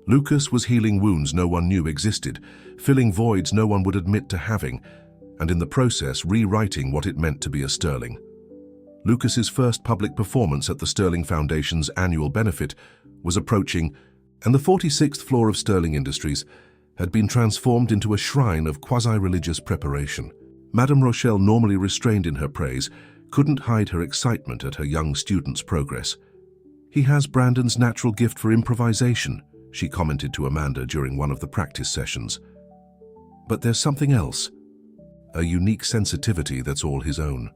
Lucas was healing wounds no one knew existed, filling voids no one would admit to having, and in the process rewriting what it meant to be a Sterling. Lucas's first public performance at the Sterling Foundation's annual benefit was approaching, and the 46th floor of Sterling Industries had been transformed into a shrine of quasi-religious preparation. Madame Rochelle, normally restrained in her praise, couldn't hide her excitement at her young student's progress. "He has Brandon's natural gift for improvisation," she commented to Amanda during one of the practice sessions. "But there's something else, a unique sensitivity that's all his own."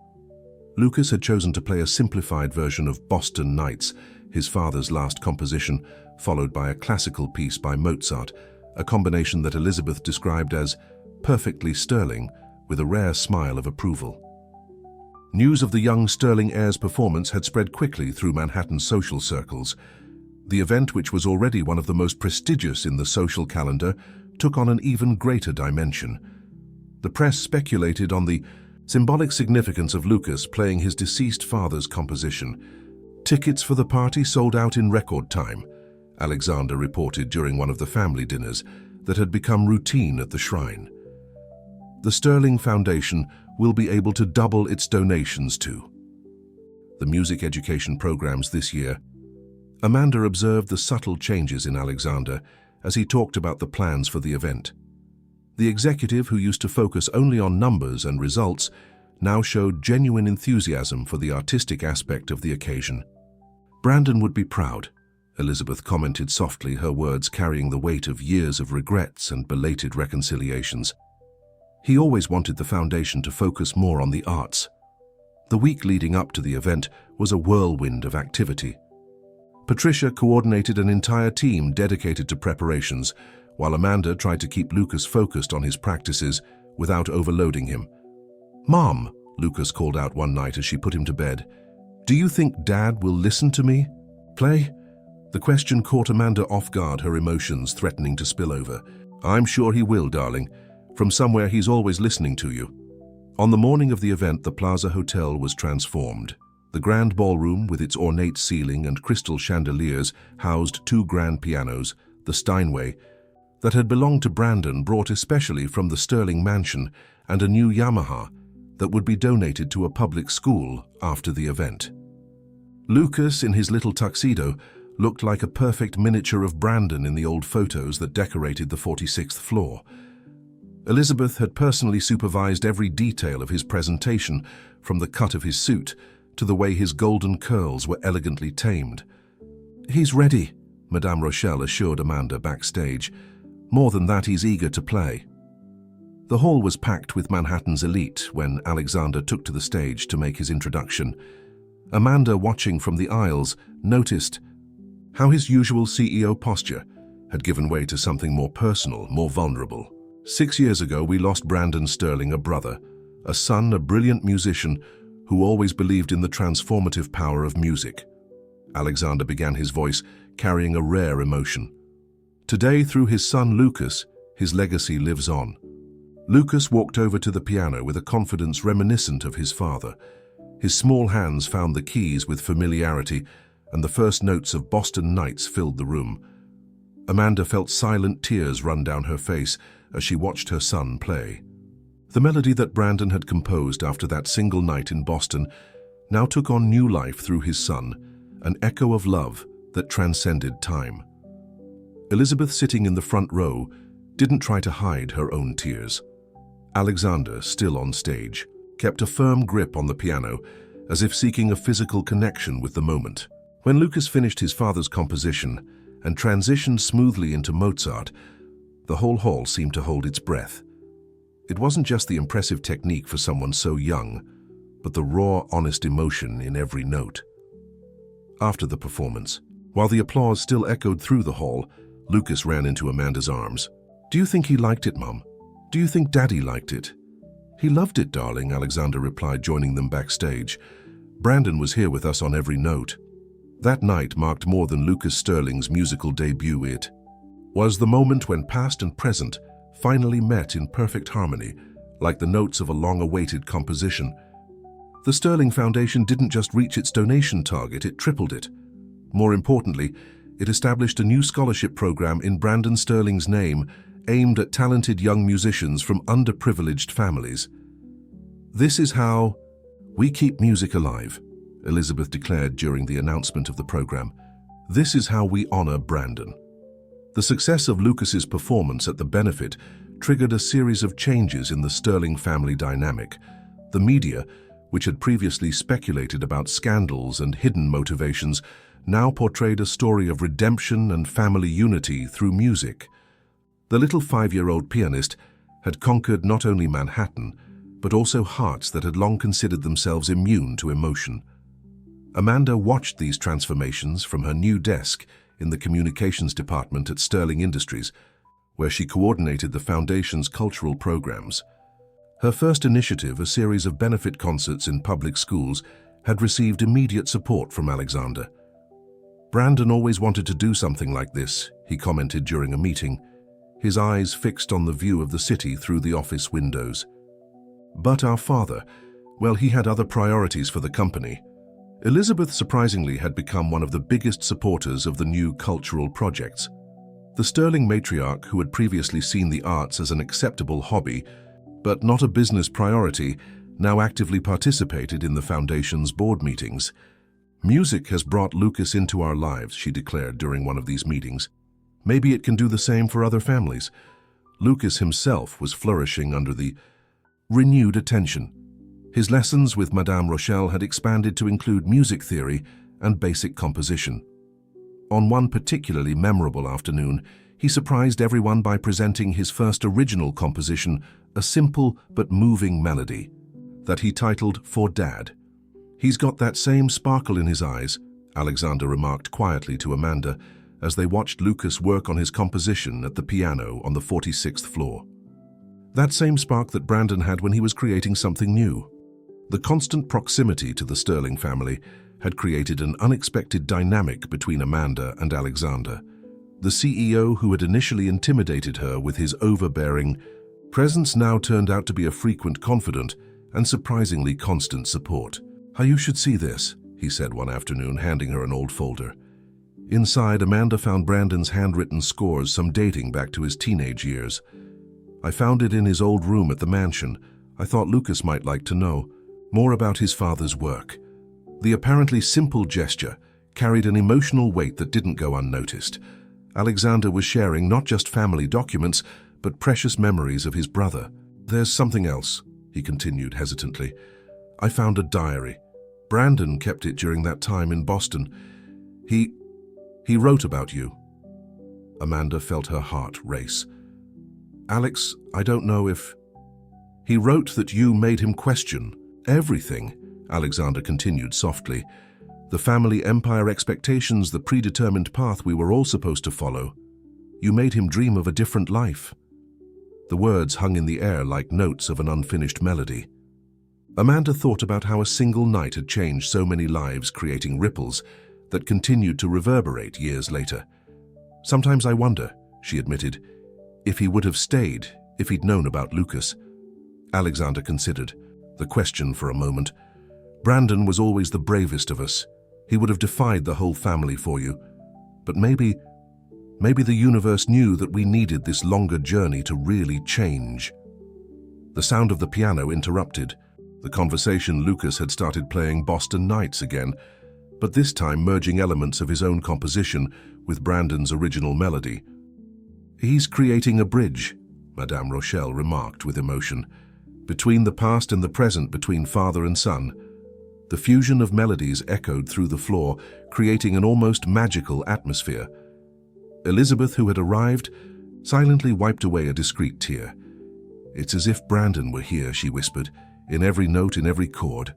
Lucas had chosen to play a simplified version of Boston Nights, his father's last composition, followed by a classical piece by Mozart, a combination that Elizabeth described as perfectly Sterling, with a rare smile of approval. News of the young Sterling heir's performance had spread quickly through Manhattan's social circles. The event, which was already one of the most prestigious in the social calendar, took on an even greater dimension. The press speculated on the symbolic significance of Lucas playing his deceased father's composition. Tickets for the party sold out in record time, Alexander reported during one of the family dinners that had become routine at the shrine. The Sterling Foundation will be able to double its donations to the music education programs this year. Amanda observed the subtle changes in Alexander as he talked about the plans for the event. The executive, who used to focus only on numbers and results, now showed genuine enthusiasm for the artistic aspect of the occasion. "Brandon would be proud," Elizabeth commented softly, her words carrying the weight of years of regrets and belated reconciliations. "He always wanted the foundation to focus more on the arts." The week leading up to the event was a whirlwind of activity. Patricia coordinated an entire team dedicated to preparations, while Amanda tried to keep Lucas focused on his practices without overloading him. "Mom," Lucas called out one night as she put him to bed, "do you think Dad will listen to me play?" The question caught Amanda off guard, her emotions threatening to spill over. "I'm sure he will, darling. From somewhere he's always listening to you." On the morning of the event, the Plaza Hotel was transformed. The grand ballroom, with its ornate ceiling and crystal chandeliers, housed two grand pianos, the Steinway, that had belonged to Brandon, brought especially from the Sterling mansion, and a new Yamaha that would be donated to a public school after the event. Lucas, in his little tuxedo, looked like a perfect miniature of Brandon in the old photos that decorated the 46th floor. Elizabeth had personally supervised every detail of his presentation, from the cut of his suit to the way his golden curls were elegantly tamed. "He's ready," Madame Rochelle assured Amanda backstage. "More than that, he's eager to play." The hall was packed with Manhattan's elite when Alexander took to the stage to make his introduction. Amanda, watching from the aisles, noticed how his usual CEO posture had given way to something more personal, more vulnerable. 6 years ago, we lost Brandon Sterling, a brother, a son, a brilliant musician who always believed in the transformative power of music. Alexander began, his voice carrying a rare emotion. Today, through his son Lucas, his legacy lives on. Lucas walked over to the piano with a confidence reminiscent of his father. His small hands found the keys with familiarity, and the first notes of Boston Nights filled the room. Amanda felt silent tears run down her face as she watched her son play. The melody that Brandon had composed after that single night in Boston now took on new life through his son, an echo of love that transcended time. Elizabeth, sitting in the front row, didn't try to hide her own tears. Alexander, still on stage, kept a firm grip on the piano, as if seeking a physical connection with the moment. When Lucas finished his father's composition and transitioned smoothly into Mozart, the whole hall seemed to hold its breath. It wasn't just the impressive technique for someone so young, but the raw, honest emotion in every note. After the performance, While the applause still echoed through the hall, Lucas ran into Amanda's arms. "Do you think he liked it, Mum? Do you think Daddy liked it?" "He loved it, darling," Alexander replied, joining them backstage. "Brandon was here with us on every note." That night marked more than Lucas Sterling's musical debut. It was the moment when past and present finally met in perfect harmony, like the notes of a long-awaited composition. The Sterling Foundation didn't just reach its donation target, it tripled it. More importantly, it established a new scholarship program in Brandon Sterling's name, aimed at talented young musicians from underprivileged families. "This is how we keep music alive," Elizabeth declared during the announcement of the program. "This is how we honor Brandon." The success of Lucas's performance at the benefit triggered a series of changes in the Sterling family dynamic. The media, which had previously speculated about scandals and hidden motivations, now portrayed a story of redemption and family unity through music. The little 5-year-old pianist had conquered not only Manhattan, but also hearts that had long considered themselves immune to emotion. Amanda watched these transformations from her new desk in the communications department at Sterling Industries, where she coordinated the foundation's cultural programs. Her first initiative, a series of benefit concerts in public schools, had received immediate support from Alexander. "Brandon always wanted to do something like this," he commented during a meeting, his eyes fixed on the view of the city through the office windows. "But our father, well, he had other priorities for the company." Elizabeth, surprisingly, had become one of the biggest supporters of the new cultural projects. The Sterling matriarch, who had previously seen the arts as an acceptable hobby, but not a business priority, now actively participated in the foundation's board meetings. "Music has brought Lucas into our lives," she declared during one of these meetings. "Maybe it can do the same for other families." Lucas himself was flourishing under the renewed attention. His lessons with Madame Rochelle had expanded to include music theory and basic composition. On one particularly memorable afternoon, he surprised everyone by presenting his first original composition, a simple but moving melody that he titled "For Dad." "He's got that same sparkle in his eyes," Alexander remarked quietly to Amanda as they watched Lucas work on his composition at the piano on the 46th floor. That same spark that Brandon had when he was creating something new. The constant proximity to the Sterling family had created an unexpected dynamic between Amanda and Alexander. The CEO, who had initially intimidated her with his overbearing presence, now turned out to be a frequent confidant and surprisingly constant support. "You should see this," he said one afternoon, handing her an old folder. Inside, Amanda found Brandon's handwritten scores, some dating back to his teenage years. "I found it in his old room at the mansion. I thought Lucas might like to know more about his father's work." The apparently simple gesture carried an emotional weight that didn't go unnoticed. Alexander was sharing not just family documents, but precious memories of his brother. "There's something else," he continued hesitantly. "I found a diary. Brandon kept it during that time in Boston. He wrote about you." Amanda felt her heart race. "Alex, I don't know if..." "He wrote that you made him question everything," Alexander continued softly. "The family empire expectations, the predetermined path we were all supposed to follow. You made him dream of a different life." The words hung in the air like notes of an unfinished melody. Amanda thought about how a single night had changed so many lives, creating ripples that continued to reverberate years later. "Sometimes I wonder," she admitted, "if he would have stayed, if he'd known about Lucas." Alexander considered the question for a moment. "Brandon was always the bravest of us. He would have defied the whole family for you. But maybe the universe knew that we needed this longer journey to really change." The sound of the piano interrupted the conversation. Lucas had started playing Boston Nights again, but this time merging elements of his own composition with Brandon's original melody. "He's creating a bridge," Madame Rochelle remarked with emotion, "between the past and the present, between father and son." The fusion of melodies echoed through the floor, creating an almost magical atmosphere. Elizabeth, who had arrived, silently wiped away a discreet tear. "It's as if Brandon were here," she whispered, "in every note, in every chord."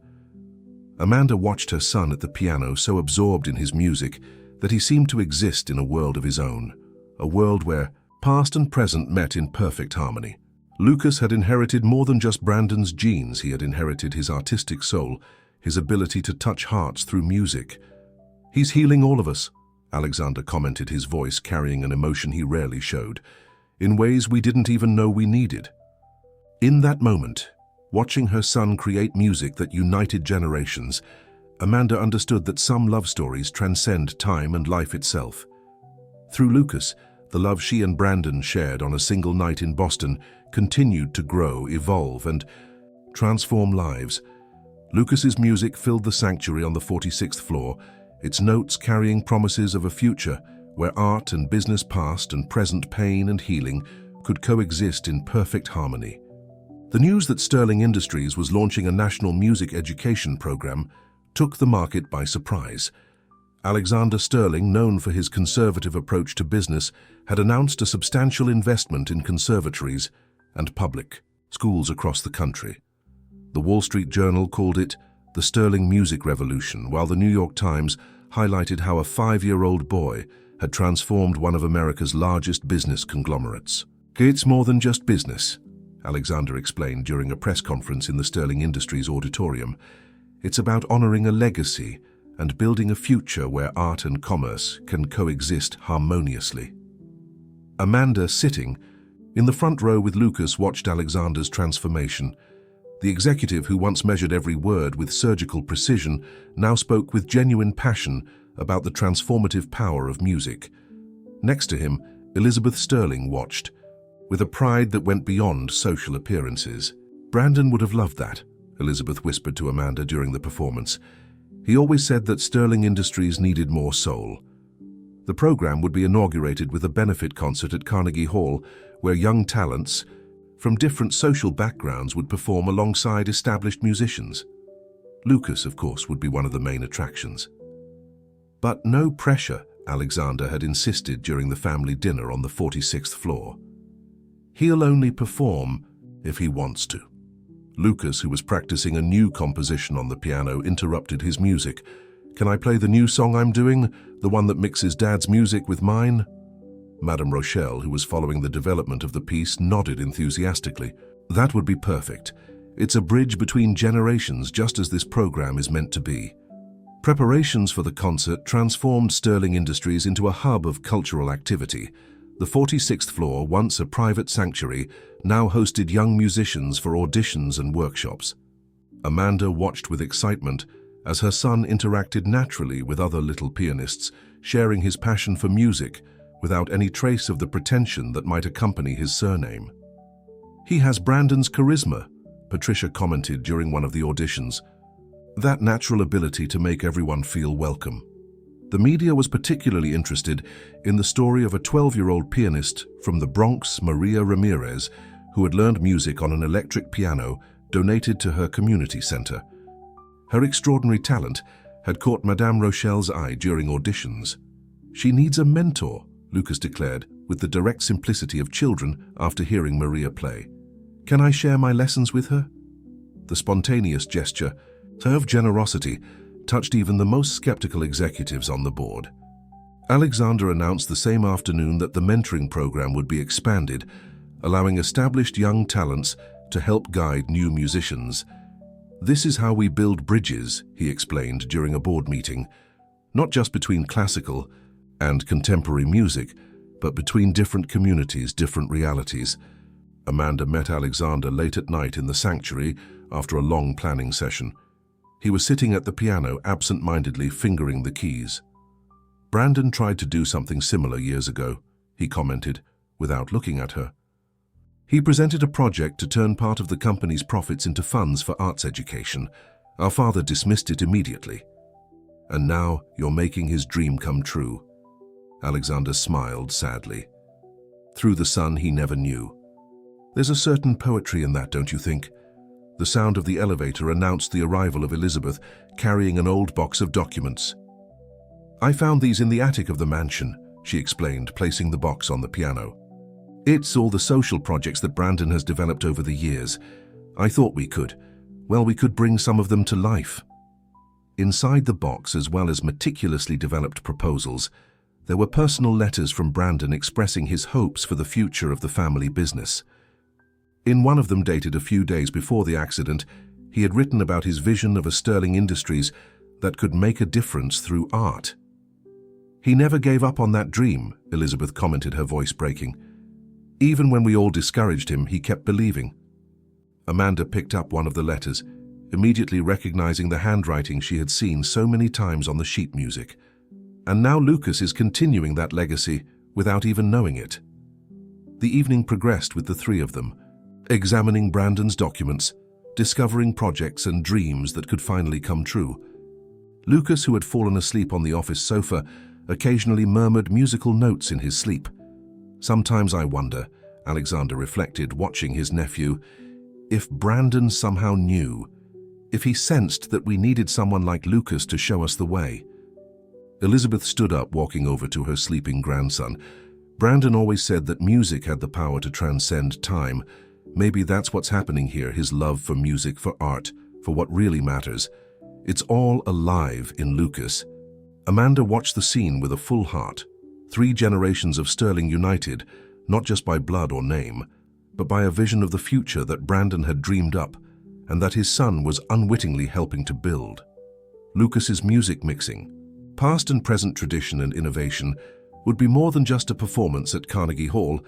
Amanda watched her son at the piano, so absorbed in his music that he seemed to exist in a world of his own, a world where past and present met in perfect harmony. Lucas had inherited more than just Brandon's genes. He had inherited his artistic soul, his ability to touch hearts through music. "He's healing all of us," Alexander commented, his voice carrying an emotion he rarely showed, in ways we didn't even know we needed. In that moment, watching her son create music that united generations, Amanda understood that some love stories transcend time and life itself. Through Lucas, the love she and Brandon shared on a single night in Boston continued to grow, evolve, and transform lives. Lucas's music filled the sanctuary on the 46th floor, its notes carrying promises of a future where art and business, past and present, pain and healing could coexist in perfect harmony. The news that Sterling Industries was launching a national music education program took the market by surprise. Alexander Sterling, known for his conservative approach to business, had announced a substantial investment in conservatories and public schools across the country. The Wall Street Journal called it the Sterling Music Revolution, while the New York Times highlighted how a 5-year-old boy had transformed one of America's largest business conglomerates. "It's more than just business," Alexander explained during a press conference in the Sterling Industries auditorium. "It's about honoring a legacy and building a future where art and commerce can coexist harmoniously." Amanda, sitting in the front row with Lucas, watched Alexander's transformation. The executive, who once measured every word with surgical precision, now spoke with genuine passion about the transformative power of music. Next to him, Elizabeth Sterling watched, with a pride that went beyond social appearances. "Brandon would have loved that," Elizabeth whispered to Amanda during the performance. "He always said that Sterling Industries needed more soul." The program would be inaugurated with a benefit concert at Carnegie Hall, where young talents from different social backgrounds would perform alongside established musicians. Lucas, of course, would be one of the main attractions. But no pressure, Alexander had insisted during the family dinner on the 46th floor. "He'll only perform if he wants to." Lucas, who was practicing a new composition on the piano, interrupted his music. "Can I play the new song I'm doing, the one that mixes Dad's music with mine?" Madame Rochelle, who was following the development of the piece, nodded enthusiastically. "That would be perfect. It's a bridge between generations, just as this program is meant to be." Preparations for the concert transformed Sterling Industries into a hub of cultural activity. The 46th floor, once a private sanctuary, now hosted young musicians for auditions and workshops. Amanda watched with excitement as her son interacted naturally with other little pianists, sharing his passion for music without any trace of the pretension that might accompany his surname. "He has Brandon's charisma," Patricia commented during one of the auditions. "That natural ability to make everyone feel welcome." The media was particularly interested in the story of a 12-year-old pianist from the Bronx, Maria Ramirez, who had learned music on an electric piano donated to her community center. Her extraordinary talent had caught Madame Rochelle's eye during auditions. "She needs a mentor," Lucas declared with the direct simplicity of children after hearing Maria play. "Can I share my lessons with her?" The spontaneous gesture of generosity touched even the most skeptical executives on the board. Alexander announced the same afternoon that the mentoring program would be expanded, allowing established young talents to help guide new musicians. "This is how we build bridges," he explained during a board meeting, "not just between classical and contemporary music, but between different communities, different realities." Amanda met Alexander late at night in the sanctuary after a long planning session. He was sitting at the piano, absent-mindedly fingering the keys. "Brandon tried to do something similar years ago," he commented, without looking at her. "He presented a project to turn part of the company's profits into funds for arts education. Our father dismissed it immediately. And now you're making his dream come true." Alexander smiled sadly. "Through the son he never knew." There's a certain poetry in that, don't you think? The sound of the elevator announced the arrival of Elizabeth, carrying an old box of documents. "I found these in the attic of the mansion," she explained, placing the box on the piano. "It's all the social projects that Brandon has developed over the years. I thought we could bring some of them to life." Inside the box, as well as meticulously developed proposals, there were personal letters from Brandon expressing his hopes for the future of the family business. In one of them, dated a few days before the accident, he had written about his vision of a Sterling Industries that could make a difference through art. "He never gave up on that dream," Elizabeth commented, her voice breaking. "Even when we all discouraged him, he kept believing." Amanda picked up one of the letters, immediately recognizing the handwriting she had seen so many times on the sheet music. And now Lucas is continuing that legacy without even knowing it. The evening progressed with the three of them, examining Brandon's documents, discovering projects and dreams that could finally come true. Lucas, who had fallen asleep on the office sofa, occasionally murmured musical notes in his sleep. "Sometimes I wonder," Alexander reflected, watching his nephew, "if Brandon somehow knew, if he sensed that we needed someone like Lucas to show us the way." Elizabeth stood up, walking over to her sleeping grandson. "Brandon always said that music had the power to transcend time. Maybe that's what's happening here, his love for music, for art, for what really matters. It's all alive in Lucas." Amanda watched the scene with a full heart. 3 generations of Sterling united, not just by blood or name, but by a vision of the future that Brandon had dreamed up and that his son was unwittingly helping to build. Lucas's music mixing, past and present tradition and innovation, would be more than just a performance at Carnegie Hall.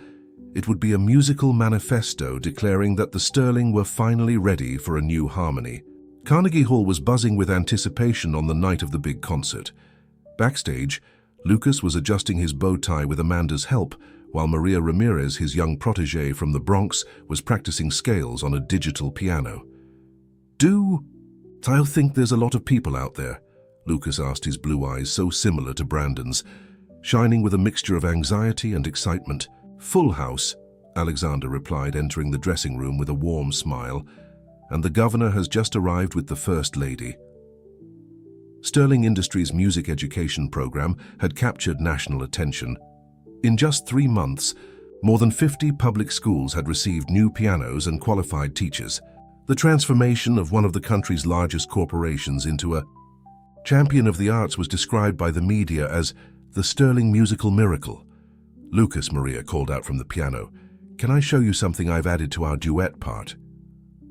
It would be a musical manifesto declaring that the Sterling were finally ready for a new harmony. Carnegie Hall was buzzing with anticipation on the night of the big concert. Backstage, Lucas was adjusting his bow tie with Amanda's help, while Maria Ramirez, his young protege from the Bronx, was practicing scales on a digital piano. "I think there's a lot of people out there," Lucas asked, his blue eyes so similar to Brandon's, shining with a mixture of anxiety and excitement. "Full house," Alexander replied, entering the dressing room with a warm smile, "and the governor has just arrived with the First Lady." Sterling Industries' music education program had captured national attention. In just 3 months, more than 50 public schools had received new pianos and qualified teachers. The transformation of one of the country's largest corporations into a champion of the arts was described by the media as the Sterling musical miracle. "Lucas," Maria called out from the piano, "can I show you something I've added to our duet part?"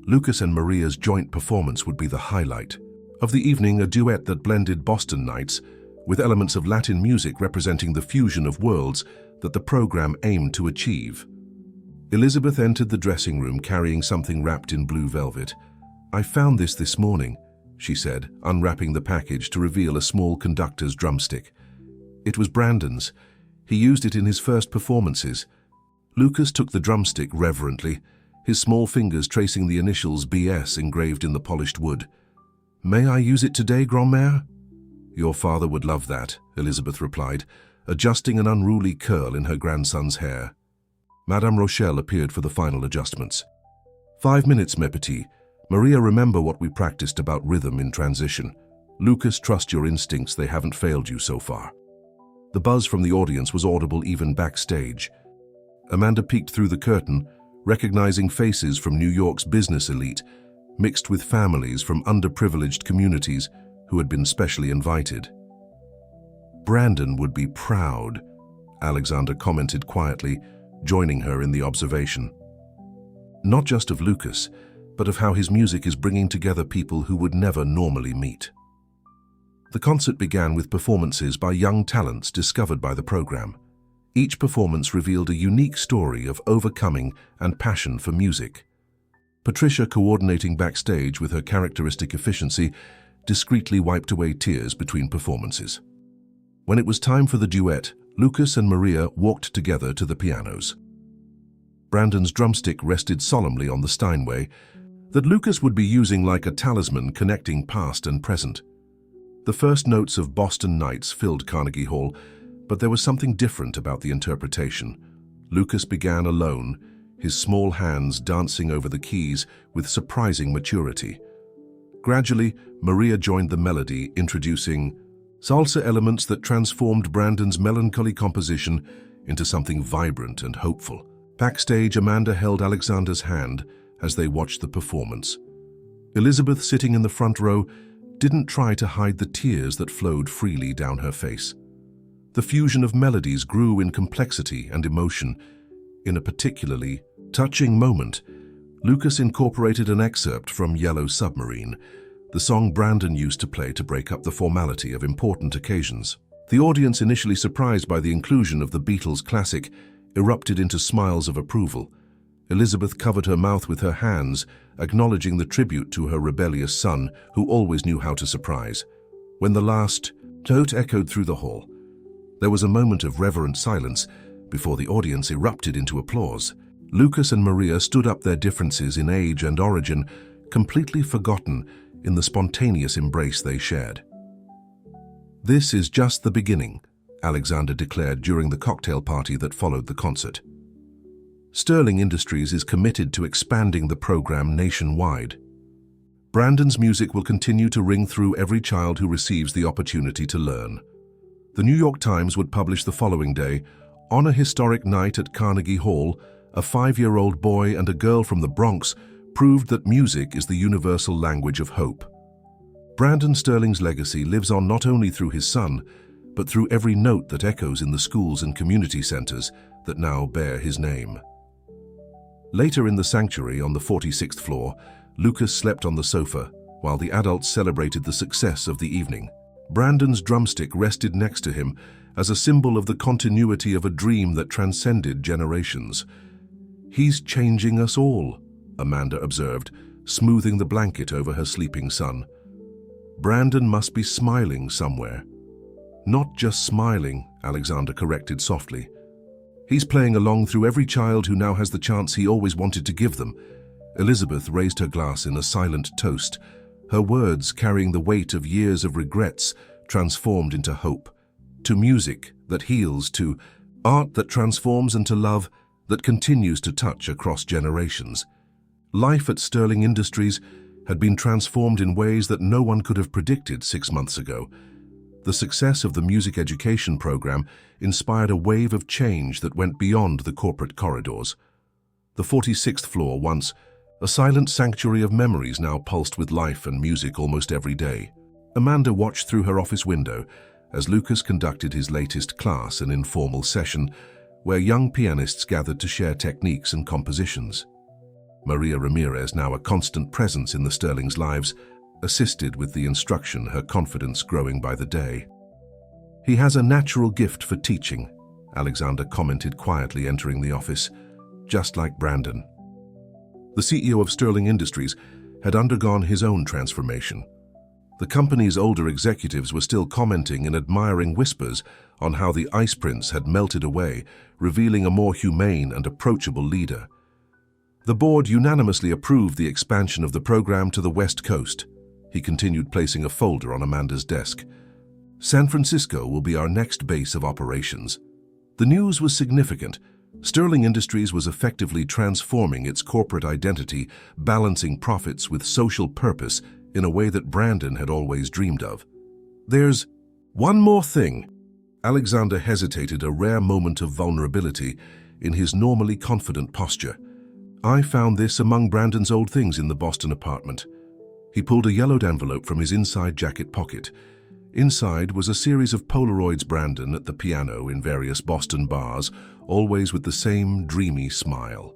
Lucas and Maria's joint performance would be the highlight of the evening, a duet that blended Boston nights with elements of Latin music representing the fusion of worlds that the program aimed to achieve. Elizabeth entered the dressing room carrying something wrapped in blue velvet. "I found this morning," she said, unwrapping the package to reveal a small conductor's drumstick. It was Brandon's. He used it in his first performances. Lucas took the drumstick reverently, his small fingers tracing the initials BS engraved in the polished wood. "May I use it today, Grand-mère?" "Your father would love that," Elizabeth replied, adjusting an unruly curl in her grandson's hair. Madame Rochelle appeared for the final adjustments. 5 minutes, mes petits. Maria, remember what we practiced about rhythm in transition. Lucas, trust your instincts, they haven't failed you so far." The buzz from the audience was audible even backstage. Amanda peeked through the curtain, recognizing faces from New York's business elite, mixed with families from underprivileged communities who had been specially invited. "Brandon would be proud," Alexander commented quietly, joining her in the observation. Not just of Lucas, but of how his music is bringing together people who would never normally meet. The concert began with performances by young talents discovered by the program. Each performance revealed a unique story of overcoming and passion for music. Patricia, coordinating backstage with her characteristic efficiency, discreetly wiped away tears between performances. When it was time for the duet, Lucas and Maria walked together to the pianos. Brandon's drumstick rested solemnly on the Steinway that Lucas would be using like a talisman connecting past and present. The first notes of Boston Nights filled Carnegie Hall, but there was something different about the interpretation. Lucas began alone, his small hands dancing over the keys with surprising maturity. Gradually, Maria joined the melody, introducing salsa elements that transformed Brandon's melancholy composition into something vibrant and hopeful. Backstage, Amanda held Alexander's hand as they watched the performance. Elizabeth, sitting in the front row, didn't try to hide the tears that flowed freely down her face. The fusion of melodies grew in complexity and emotion. In a particularly touching moment, Lucas incorporated an excerpt from Yellow Submarine, the song Brandon used to play to break up the formality of important occasions. The audience, initially surprised by the inclusion of the Beatles' classic, erupted into smiles of approval. Elizabeth covered her mouth with her hands, acknowledging the tribute to her rebellious son, who always knew how to surprise. When the last note echoed through the hall, there was a moment of reverent silence before the audience erupted into applause. Lucas and Maria stood up, their differences in age and origin completely forgotten in the spontaneous embrace they shared. "This is just the beginning," Alexander declared during the cocktail party that followed the concert. Sterling Industries is committed to expanding the program nationwide. Brandon's music will continue to ring through every child who receives the opportunity to learn. The New York Times would publish the following day, "On a historic night at Carnegie Hall, a 5-year-old boy and a girl from the Bronx proved that music is the universal language of hope." Brandon Sterling's legacy lives on not only through his son, but through every note that echoes in the schools and community centers that now bear his name. Later in the sanctuary on the 46th floor, Lucas slept on the sofa while the adults celebrated the success of the evening. Brandon's drumstick rested next to him as a symbol of the continuity of a dream that transcended generations. "He's changing us all," Amanda observed, smoothing the blanket over her sleeping son. "Brandon must be smiling somewhere." "Not just smiling," Alexander corrected softly. "He's playing along through every child who now has the chance he always wanted to give them." Elizabeth raised her glass in a silent toast, her words carrying the weight of years of regrets transformed into hope. To music that heals, to art that transforms, and to love that continues to touch across generations. Life at Sterling Industries had been transformed in ways that no one could have predicted 6 months ago. The success of the music education program inspired a wave of change that went beyond the corporate corridors. The 46th floor, once a silent sanctuary of memories, now pulsed with life and music almost every day. Amanda watched through her office window as Lucas conducted his latest class, an informal session where young pianists gathered to share techniques and compositions. Maria Ramirez, now a constant presence in the Sterlings' lives, assisted with the instruction, her confidence growing by the day. "He has a natural gift for teaching," Alexander commented quietly, entering the office, "just like Brandon." The CEO of Sterling Industries had undergone his own transformation. The company's older executives were still commenting in admiring whispers on how the Ice Prince had melted away, revealing a more humane and approachable leader. The board unanimously approved the expansion of the program to the West Coast. He continued, placing a folder on Amanda's desk. "San Francisco will be our next base of operations." The news was significant. Sterling Industries was effectively transforming its corporate identity, balancing profits with social purpose in a way that Brandon had always dreamed of. "There's one more thing." Alexander hesitated, a rare moment of vulnerability in his normally confident posture. "I found this among Brandon's old things in the Boston apartment." He pulled a yellowed envelope from his inside jacket pocket. Inside was a series of Polaroids Brandon at the piano in various Boston bars, always with the same dreamy smile.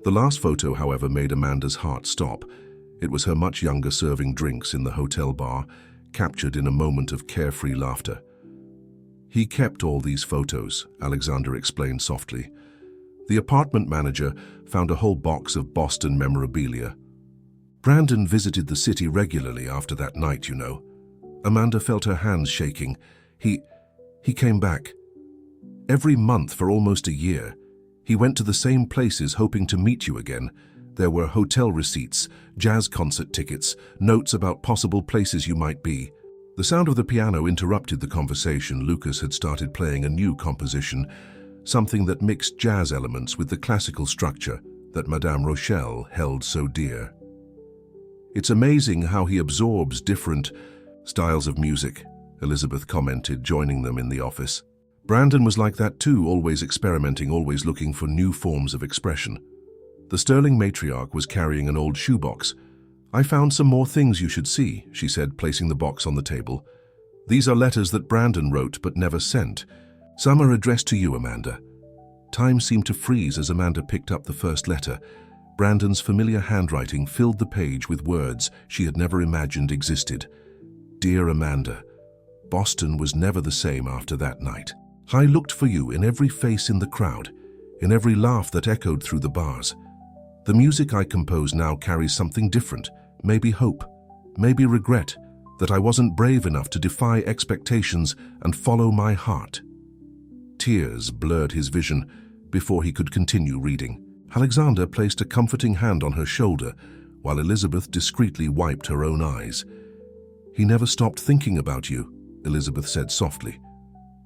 The last photo, however, made Amanda's heart stop. It was her much younger serving drinks in the hotel bar, captured in a moment of carefree laughter. "He kept all these photos," Alexander explained softly. "The apartment manager found a whole box of Boston memorabilia. Brandon visited the city regularly after that night, you know." Amanda felt her hands shaking. He came back. Every month for almost a year. He went to the same places hoping to meet you again. There were hotel receipts, jazz concert tickets, notes about possible places you might be." The sound of the piano interrupted the conversation. Lucas had started playing a new composition, something that mixed jazz elements with the classical structure that Madame Rochelle held so dear. "It's amazing how he absorbs different styles of music," Elizabeth commented, joining them in the office. "Brandon was like that too, always experimenting, always looking for new forms of expression." The Sterling matriarch was carrying an old shoebox, "I found some more things you should see," she said, placing the box on the table. "These are letters that Brandon wrote but never sent. Some are addressed to you, Amanda." Time seemed to freeze as Amanda picked up the first letter. Brandon's familiar handwriting filled the page with words she had never imagined existed. "Dear Amanda, Boston was never the same after that night. I looked for you in every face in the crowd, in every laugh that echoed through the bars. The music I compose now carries something different, maybe hope, maybe regret, that I wasn't brave enough to defy expectations and follow my heart." Tears blurred his vision before he could continue reading. Alexander placed a comforting hand on her shoulder, while Elizabeth discreetly wiped her own eyes. "He never stopped thinking about you," Elizabeth said softly.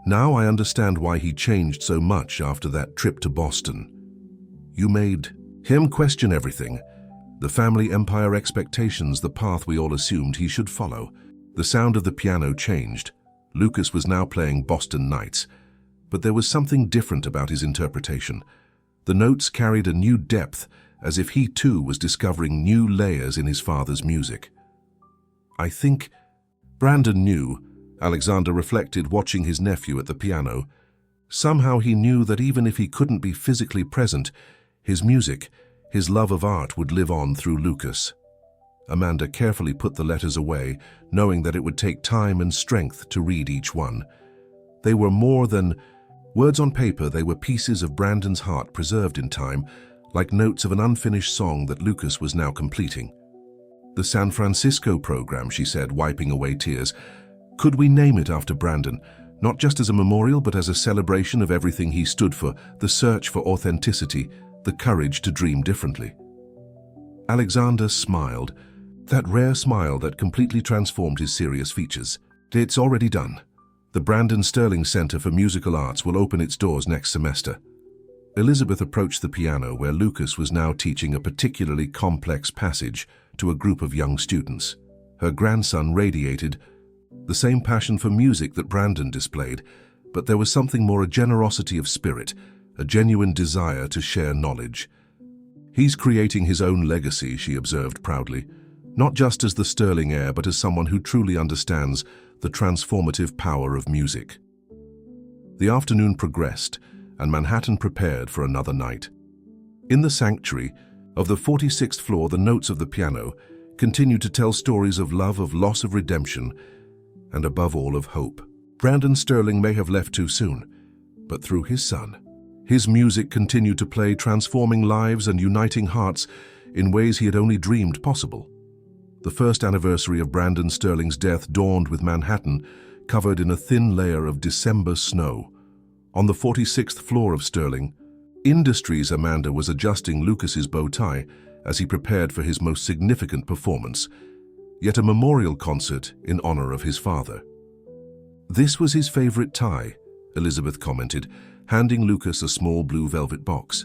"Now I understand why he changed so much after that trip to Boston. You made him question everything. The family empire expectations, the path we all assumed he should follow." The sound of the piano changed. Lucas was now playing Boston Nights, but there was something different about his interpretation. The notes carried a new depth, as if he too was discovering new layers in his father's music. "I think," Brandon knew, Alexander reflected, watching his nephew at the piano. Somehow he knew that even if he couldn't be physically present, his music, his love of art, would live on through Lucas. Amanda carefully put the letters away, knowing that it would take time and strength to read each one. They were more than words on paper. They were pieces of Brandon's heart preserved in time, like notes of an unfinished song that Lucas was now completing. "The San Francisco program," she said, wiping away tears. "Could we name it after Brandon, not just as a memorial but as a celebration of everything he stood for, the search for authenticity, the courage to dream differently?" Alexander smiled, that rare smile that completely transformed his serious features. "It's already done. The Brandon Sterling Center for Musical Arts will open its doors next semester." Elizabeth approached the piano, where Lucas was now teaching a particularly complex passage to a group of young students. Her grandson radiated the same passion for music that Brandon displayed, but there was something more, a generosity of spirit, a genuine desire to share knowledge. "He's creating his own legacy," she observed proudly, "not just as the Sterling heir, but as someone who truly understands the transformative power of music." The afternoon progressed, and Manhattan prepared for another night. In the sanctuary of the 46th floor, the notes of the piano continued to tell stories of love, of loss, of redemption, and above all, of hope. Brandon Sterling may have left too soon, but through his son, his music continued to play, transforming lives and uniting hearts in ways he had only dreamed possible. The first anniversary of Brandon Sterling's death dawned with Manhattan covered in a thin layer of December snow. On the 46th floor of Sterling Industries, Amanda was adjusting Lucas's bow tie as he prepared for his most significant performance, yet a memorial concert in honor of his father. "This was his favorite tie," Elizabeth commented, handing Lucas a small blue velvet box.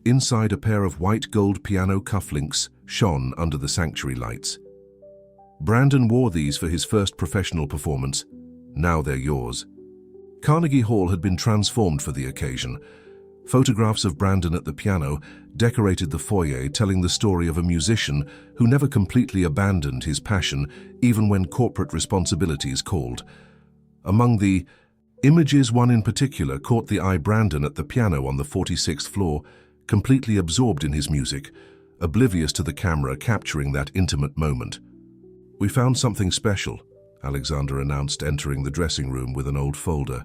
Inside, a pair of white gold piano cufflinks shone under the sanctuary lights. "Brandon wore these for his first professional performance. Now they're yours." Carnegie Hall had been transformed for the occasion. Photographs of Brandon at the piano decorated the foyer, telling the story of a musician who never completely abandoned his passion, even when corporate responsibilities called. Among the images, one in particular caught the eye: Brandon at the piano on the 46th floor, completely absorbed in his music, oblivious to the camera, capturing that intimate moment. "We found something special," Alexander announced, entering the dressing room with an old folder.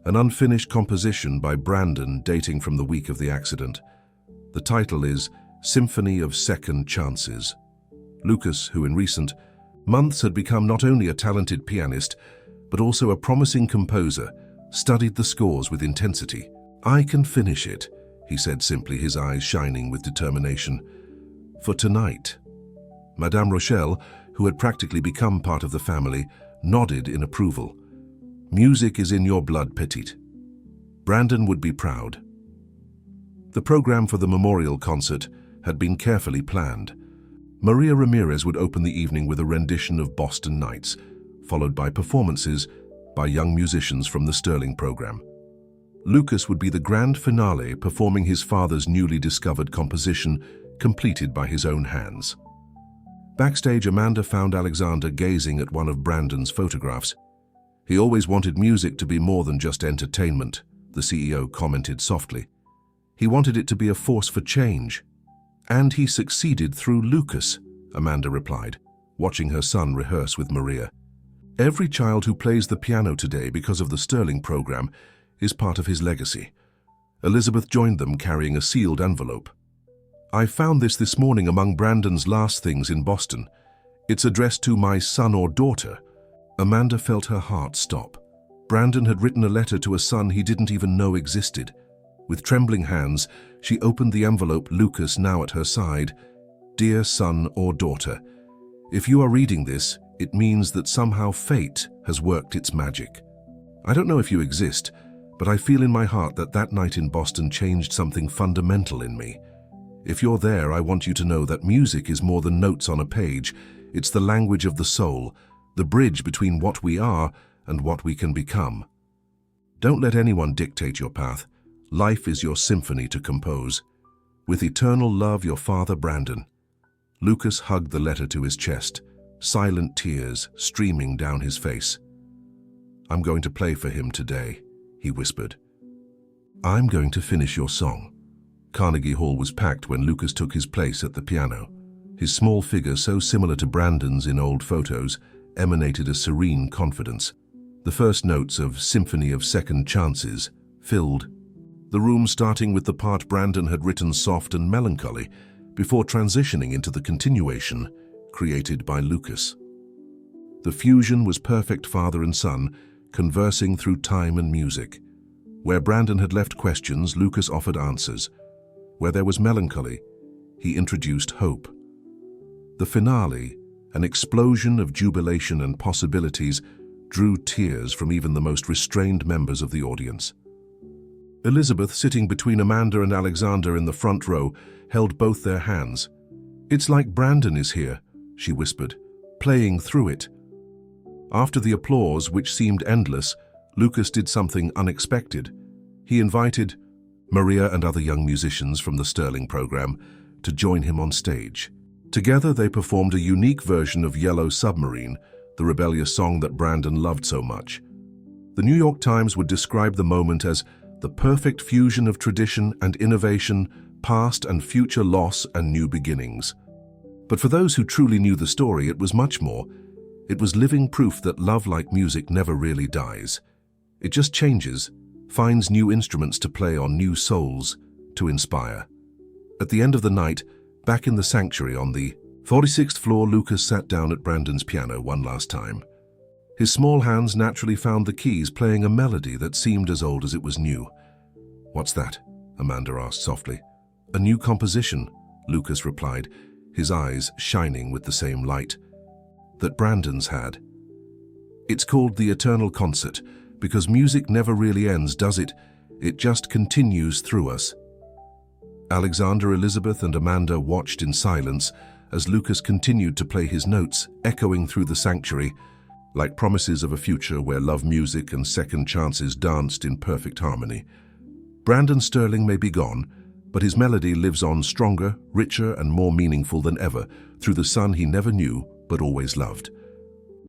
An unfinished composition by Brandon dating from the week of the accident. The title is Symphony of Second Chances. Lucas, who in recent months had become not only a talented pianist, but also a promising composer, studied the scores with intensity. "I can finish it," he said simply, his eyes shining with determination. "For tonight." Madame Rochelle, who had practically become part of the family, nodded in approval. "Music is in your blood, Petite." Brandon would be proud. The program for the memorial concert had been carefully planned. Maria Ramirez would open the evening with a rendition of Boston Nights, followed by performances by young musicians from the Sterling program. Lucas would be the grand finale, performing his father's newly discovered composition, completed by his own hands. Backstage, Amanda found Alexander gazing at one of Brandon's photographs. "He always wanted music to be more than just entertainment," the CEO commented softly. "He wanted it to be a force for change." "And he succeeded through Lucas," Amanda replied, watching her son rehearse with Maria. "Every child who plays the piano today because of the Sterling program is part of his legacy." Elizabeth joined them carrying a sealed envelope. "I found this morning among Brandon's last things in Boston. It's addressed to my son or daughter." Amanda felt her heart stop. Brandon had written a letter to a son he didn't even know existed. With trembling hands, she opened the envelope, Lucas now at her side. "Dear son or daughter, if you are reading this, it means that somehow fate has worked its magic. I don't know if you exist, but I feel in my heart that that night in Boston changed something fundamental in me. If you're there, I want you to know that music is more than notes on a page. It's the language of the soul, the bridge between what we are and what we can become. Don't let anyone dictate your path. Life is your symphony to compose. With eternal love, your father, Brandon." Lucas hugged the letter to his chest, silent tears streaming down his face. "I'm going to play for him today," he whispered. "I'm going to finish your song." Carnegie Hall was packed when Lucas took his place at the piano. His small figure, so similar to Brandon's in old photos, emanated a serene confidence. The first notes of Symphony of Second Chances filled the room, starting with the part Brandon had written, soft and melancholy, before transitioning into the continuation created by Lucas. The fusion was perfect, father and son, conversing through time and music. Where Brandon had left questions, Lucas offered answers. Where there was melancholy, he introduced hope. The finale, an explosion of jubilation and possibilities, drew tears from even the most restrained members of the audience. Elizabeth, sitting between Amanda and Alexander in the front row, held both their hands. "It's like Brandon is here," she whispered, "playing through it." After the applause, which seemed endless, Lucas did something unexpected. He invited Maria and other young musicians from the Sterling program to join him on stage. Together they performed a unique version of Yellow Submarine, the rebellious song that Brandon loved so much. The New York Times would describe the moment as the perfect fusion of tradition and innovation, past and future loss and new beginnings. But for those who truly knew the story, it was much more. It was living proof that love, like music, never really dies. It just changes, finds new instruments to play on, new souls to inspire. At the end of the night, back in the sanctuary on the 46th floor, Lucas sat down at Brandon's piano one last time. His small hands naturally found the keys, playing a melody that seemed as old as it was new. "What's that?" Amanda asked softly. "A new composition," Lucas replied, his eyes shining with the same light that Brandon's had. "It's called the Eternal Concert, because music never really ends, does it? It just continues through us." Alexander, Elizabeth, and Amanda watched in silence as Lucas continued to play his notes, echoing through the sanctuary, like promises of a future where love, music, and second chances danced in perfect harmony. Brandon Sterling may be gone, but his melody lives on, stronger, richer, and more meaningful than ever, through the son he never knew but always loved.